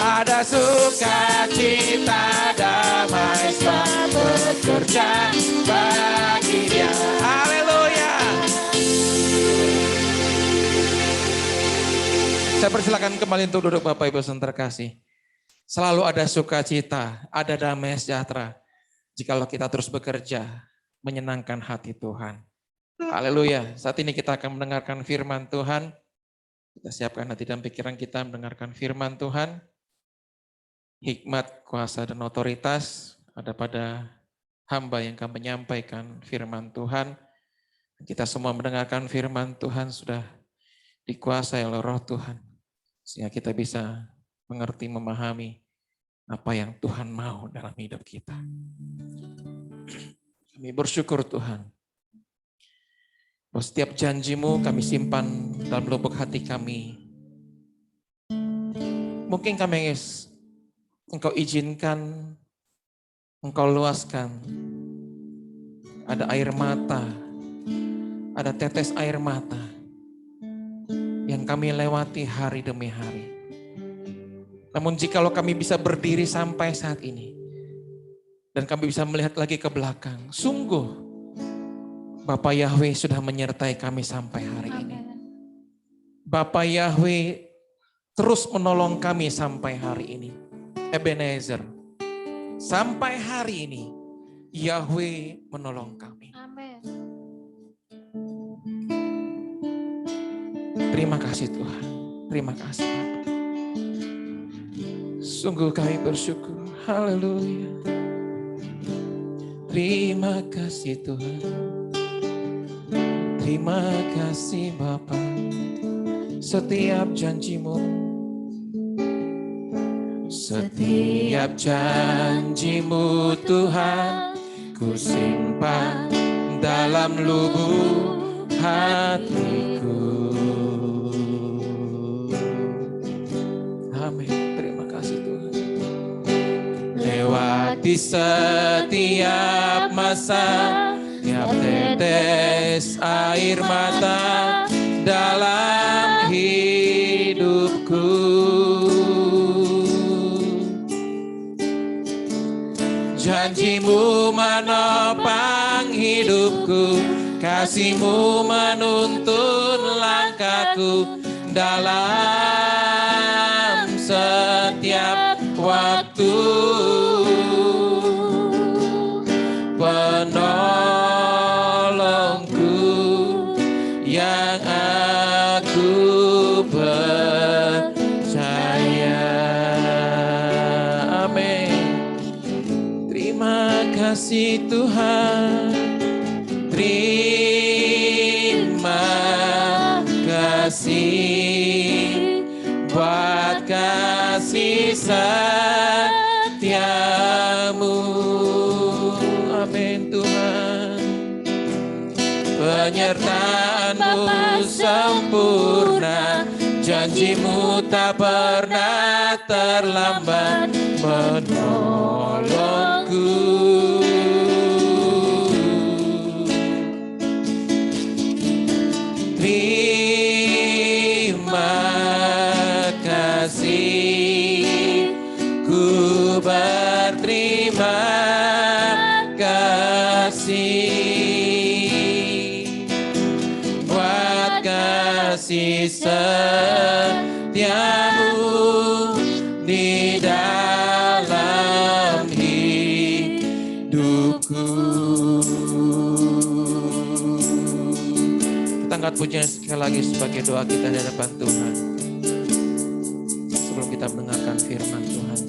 Ada sukacita damai, sebab bekerja baginya. Haleluya. Saya persilakan kembali untuk duduk Bapak Ibu saudara terkasih. Selalu ada sukacita, ada damai sejahtera jikalau kita terus bekerja menyenangkan hati Tuhan. Haleluya. Saat ini kita akan mendengarkan firman Tuhan. Kita siapkan hati dan pikiran kita mendengarkan firman Tuhan. Hikmat, kuasa, dan otoritas ada pada hamba yang akan menyampaikan firman Tuhan. Kita semua mendengarkan firman Tuhan sudah dikuasai oleh Roh Tuhan. Sehingga kita bisa mengerti, memahami apa yang Tuhan mau dalam hidup kita. Kami bersyukur Tuhan. Bahwa setiap janji-Mu kami simpan dalam lubuk hati kami. Mungkin kami Engkau izinkan, Engkau luaskan. Ada air mata, ada tetes air mata yang kami lewati hari demi hari. Namun jikalau kami bisa berdiri sampai saat ini, dan kami bisa melihat lagi ke belakang, sungguh Bapa Yahweh sudah menyertai kami sampai hari ini. Bapa Yahweh terus menolong kami sampai hari ini. Ebenezer, sampai hari ini Yahweh menolong kami. Amin. Terima kasih Tuhan, terima kasih Bapa. Sungguh kami bersyukur, haleluya. Terima kasih Tuhan, terima kasih Bapa. Setiap janji-Mu, setiap janji-Mu Tuhan, ku simpan dalam lubuk hatiku. Amin. Terima kasih Tuhan. Lewati setiap masa, tiap tetes air mata dalam hidupku. Janji-Mu menopang hidupku, kasih-Mu menuntun langkahku dalam setiap waktu. Penolongku yang aku percaya. Amin. Terima kasih Tuhan, terima kasih kasih, buat kasih setiamu. Amin Tuhan. Penyertaan-Mu sempurna, janji-Mu tak pernah terlambat menolongku. Terima kasih, ku berterima kasih buat kasih setiamu di dalam hidupku. Kita angkat pujian sekali lagi sebagai doa kita di hadapan Tuhan. Sebelum kita mendengarkan firman Tuhan.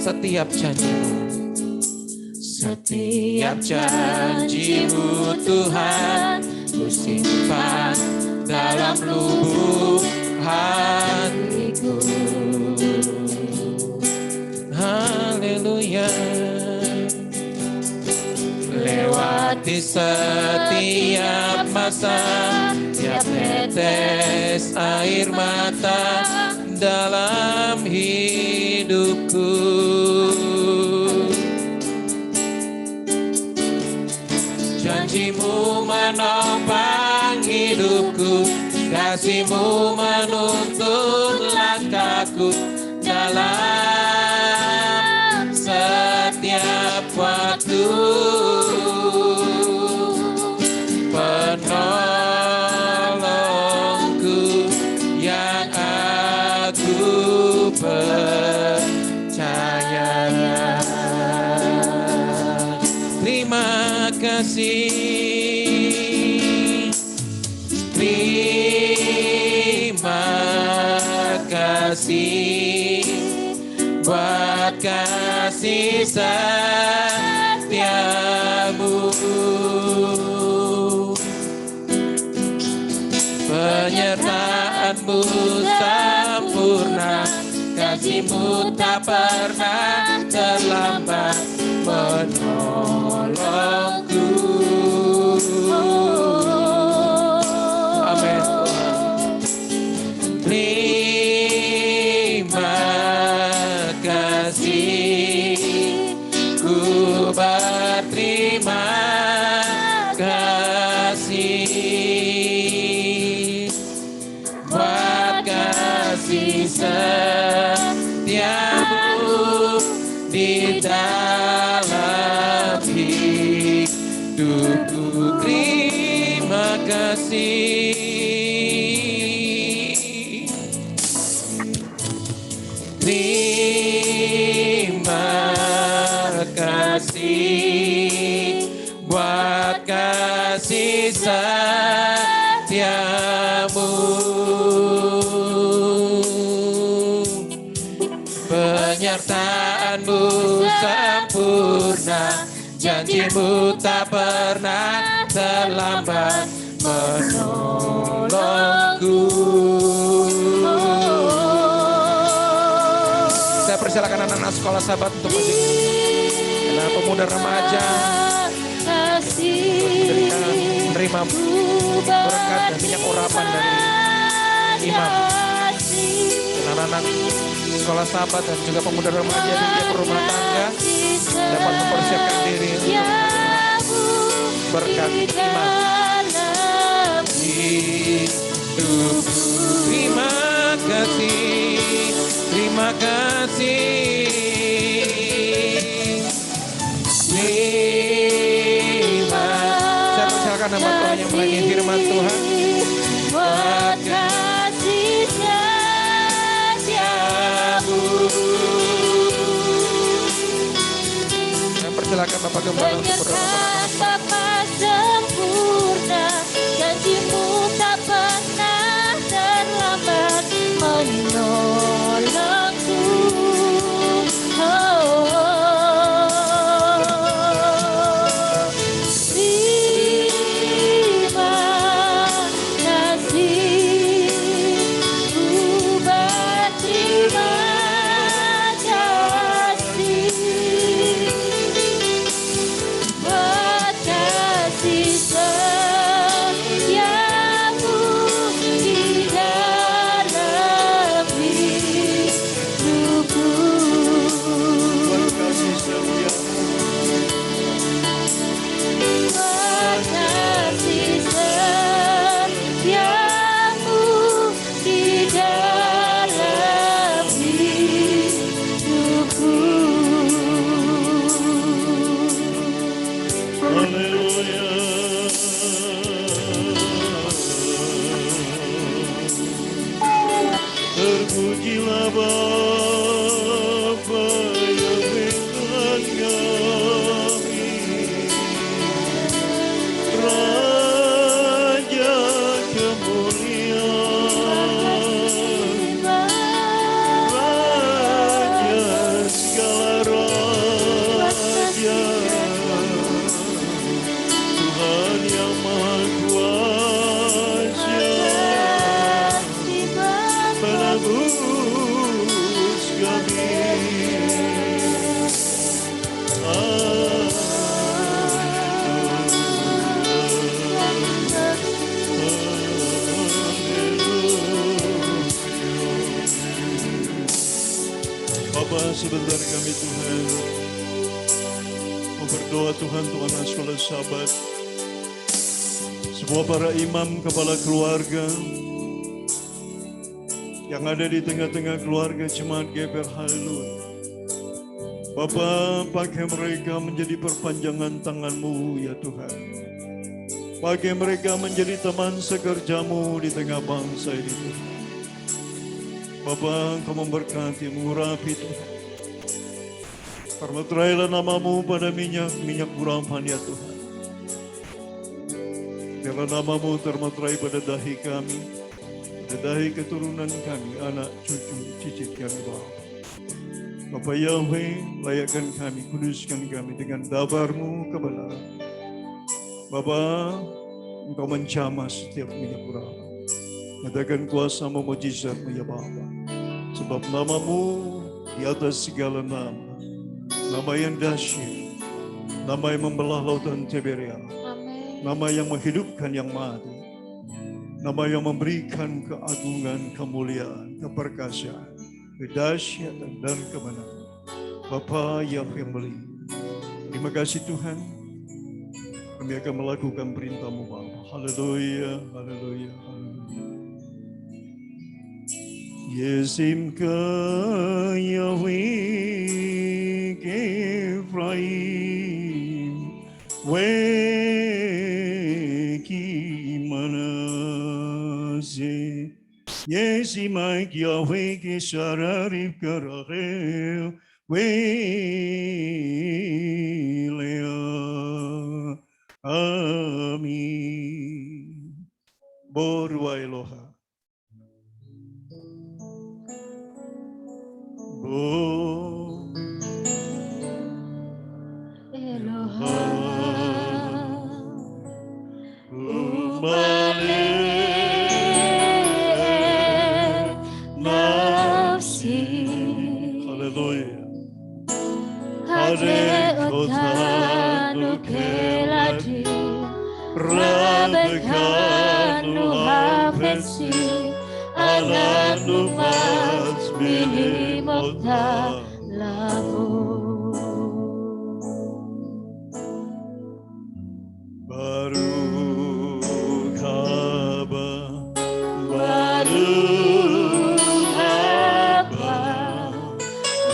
Setiap janji-Mu, setiap janji-Mu Tuhan, ku simpan dalam lubuk hatiku. Haleluya. Lewati setiap masa, tiap tetes air mata dalam hidupku. Janji-Mu menopang hidupku, kasih-Mu menuntun langkahku dalam setiap waktu. Penolongku yang aku percaya. Terima kasih, terima kasih buat kasih setiamu. Penyertaan-Mu sempurna, kasih-Mu tak pernah terlambat menolongku. Amin Tuhan. Terima kasih, ku berterima kasih buat kasih setiamu di dalam hidupku. Terima kasih, terima kasih buat kasih setiamu. Penyertaan-Mu sempurna, janji-Mu tak pernah terlambat menolongku. Saya persilakan anak-anak sekolah Sahabat untuk maju. Anak pemuda remaja menerima berkat dan minyak urapan dari imam. Anak-anak sekolah Sahabat dan juga pemuda remaja dan juga rumah tangga dapat mempersiapkan diri untuk berkat imam. Terima kasih, terima kasih, terima. Saya persilakan hamba Tuhan yang melayani firman Tuhan. Buat kasih setiamu. Saya persilakan Bapak Gembala untuk berdoa. Bapa sempurna, janji-Mu tak pernah terlambat menolongku. Terima Tuhan untuk anak sekolah Sabat, semua para imam, kepala keluarga yang ada di tengah-tengah keluarga jemaat GPR, haleluya. Bapa, pakai mereka menjadi perpanjangan tangan-Mu ya Tuhan. Pakai mereka menjadi teman sekerjamu di tengah bangsa ini Tuhan. Bapa, Engkau memberkati, mengurapi Tuhan. Termeterailah nama-Mu pada minyak urapan ya Tuhan. Biarlah nama-Mu termeterai pada dahi kami, pada dahi keturunan kami, anak, cucu, cicit kami Bapa. Bapa Yahweh, layakkan kami, kuduskan kami dengan dabar-Mu kebenaran. Bapa, Engkau mencamah setiap minyak urapan. Nyatakan kuasa-Mu, mujizat-Mu ya Bapa. Sebab nama-Mu di atas segala nama. Nama yang dahsyat, nama yang membelah lautan Tiberia, nama yang menghidupkan yang mati, nama yang memberikan keagungan, kemuliaan, keperkasaan, kedahsyatan dan kemenangan. Bapa Yahweh yang beli. Terima kasih Tuhan. Kami akan melakukan perintah-Mu Bapa. Haleluya, haleluya, haleluya. Yesimka Yahweh Ephraim Weki Manase Yesimai Yahweh Keshararif Karahel Welea. Amin. Borua Eloha. Oh, Eloha, umale nafsi, haleluya. hade otanu keladi, rabekanu hafesi, ananu mas milimota labu. Baruch haba, Baruch haba,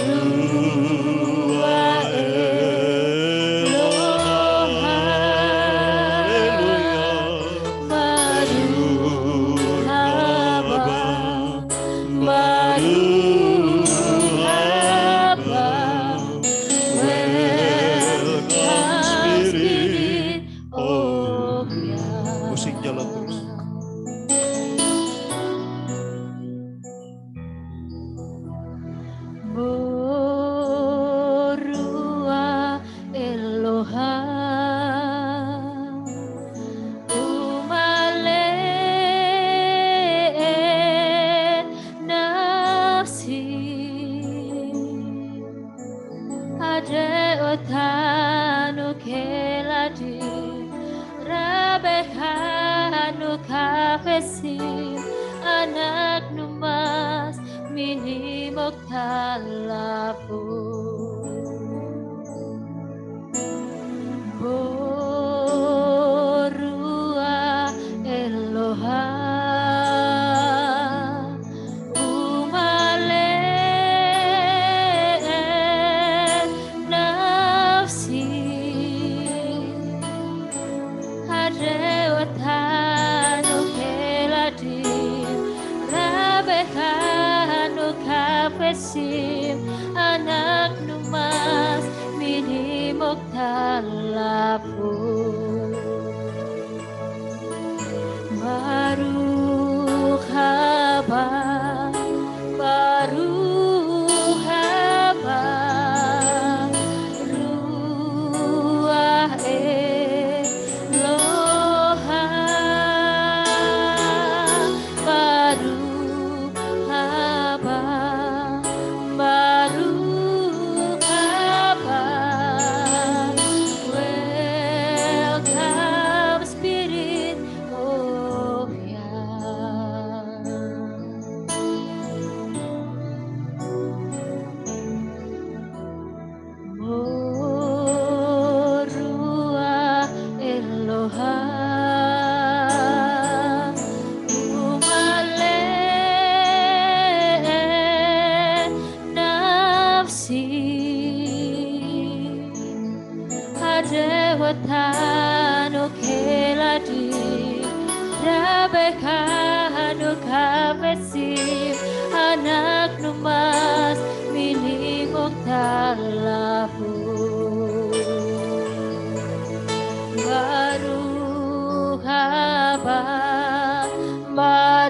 Ruach Eloha, Baruch haba, Baruch haba, welcome Spirit of Yahweh. musik jalan terus. Borua Eloha, umale nafsi, ade otanu keladi, rabekanu kafesi, anak numas minimok talapu. Borua Eloha, umale nafsi, hadewatanu keladi, rabekanu kafesim, anak numas minimok talapu. Baruch haba, Baruch haba, Ruach Eloha, Baruch haba, Baruch haba, tanu keladi rabekanu kapesim anak numas minimok talahu baru haba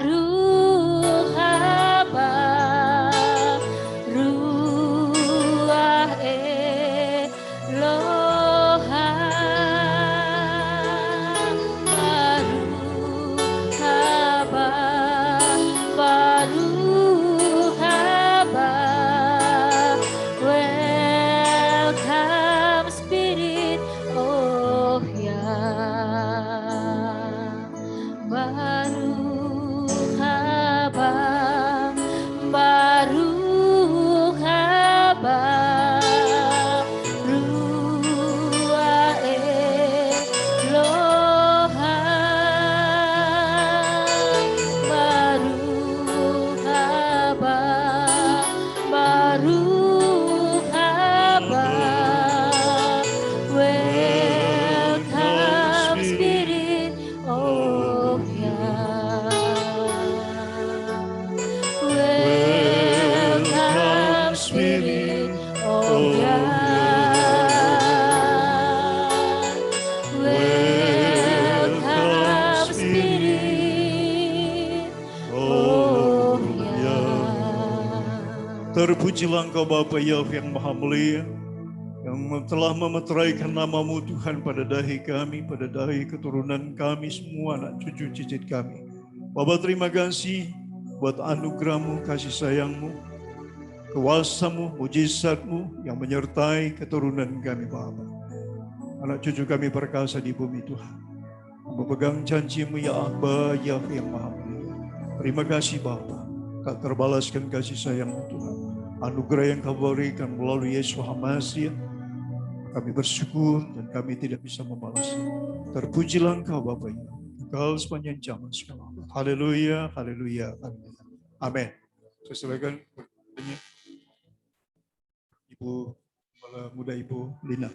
ruah Eloha baru haba welcome spirit oh ya baru haba ruah Eloha baru haba welcome spirit oh ya welcome spirit oh ya welcome spirit oh ya. Terpujilah Engkau Bapa Yahweh yang Maha Mulia, yang telah memeteraikan nama-Mu Tuhan pada dahi kami, pada dahi keturunan kami, semua anak cucu cicit kami. Bapa terima kasih buat anugerah-Mu, kasih sayang-Mu, kuasa-Mu, mujizat-Mu yang menyertai keturunan kami Bapa. Anak cucu kami perkasa di bumi Tuhan, memegang janji-Mu ya Aba Yahweh yang Maha Mulia. Terima kasih Bapa, tak terbalaskan kasih sayang-Mu Tuhan. Anugerah yang Kau berikan melalui Yesus HaMasiah, kami bersyukur dan kami tidak bisa membalasnya. Terpujilah Engkau Bapa ya, Engkau sepanjang zaman sekarang. Haleluya, haleluya, haleluya. Amin. Saya silakan Ibu Kepala Muda Ibu Lina.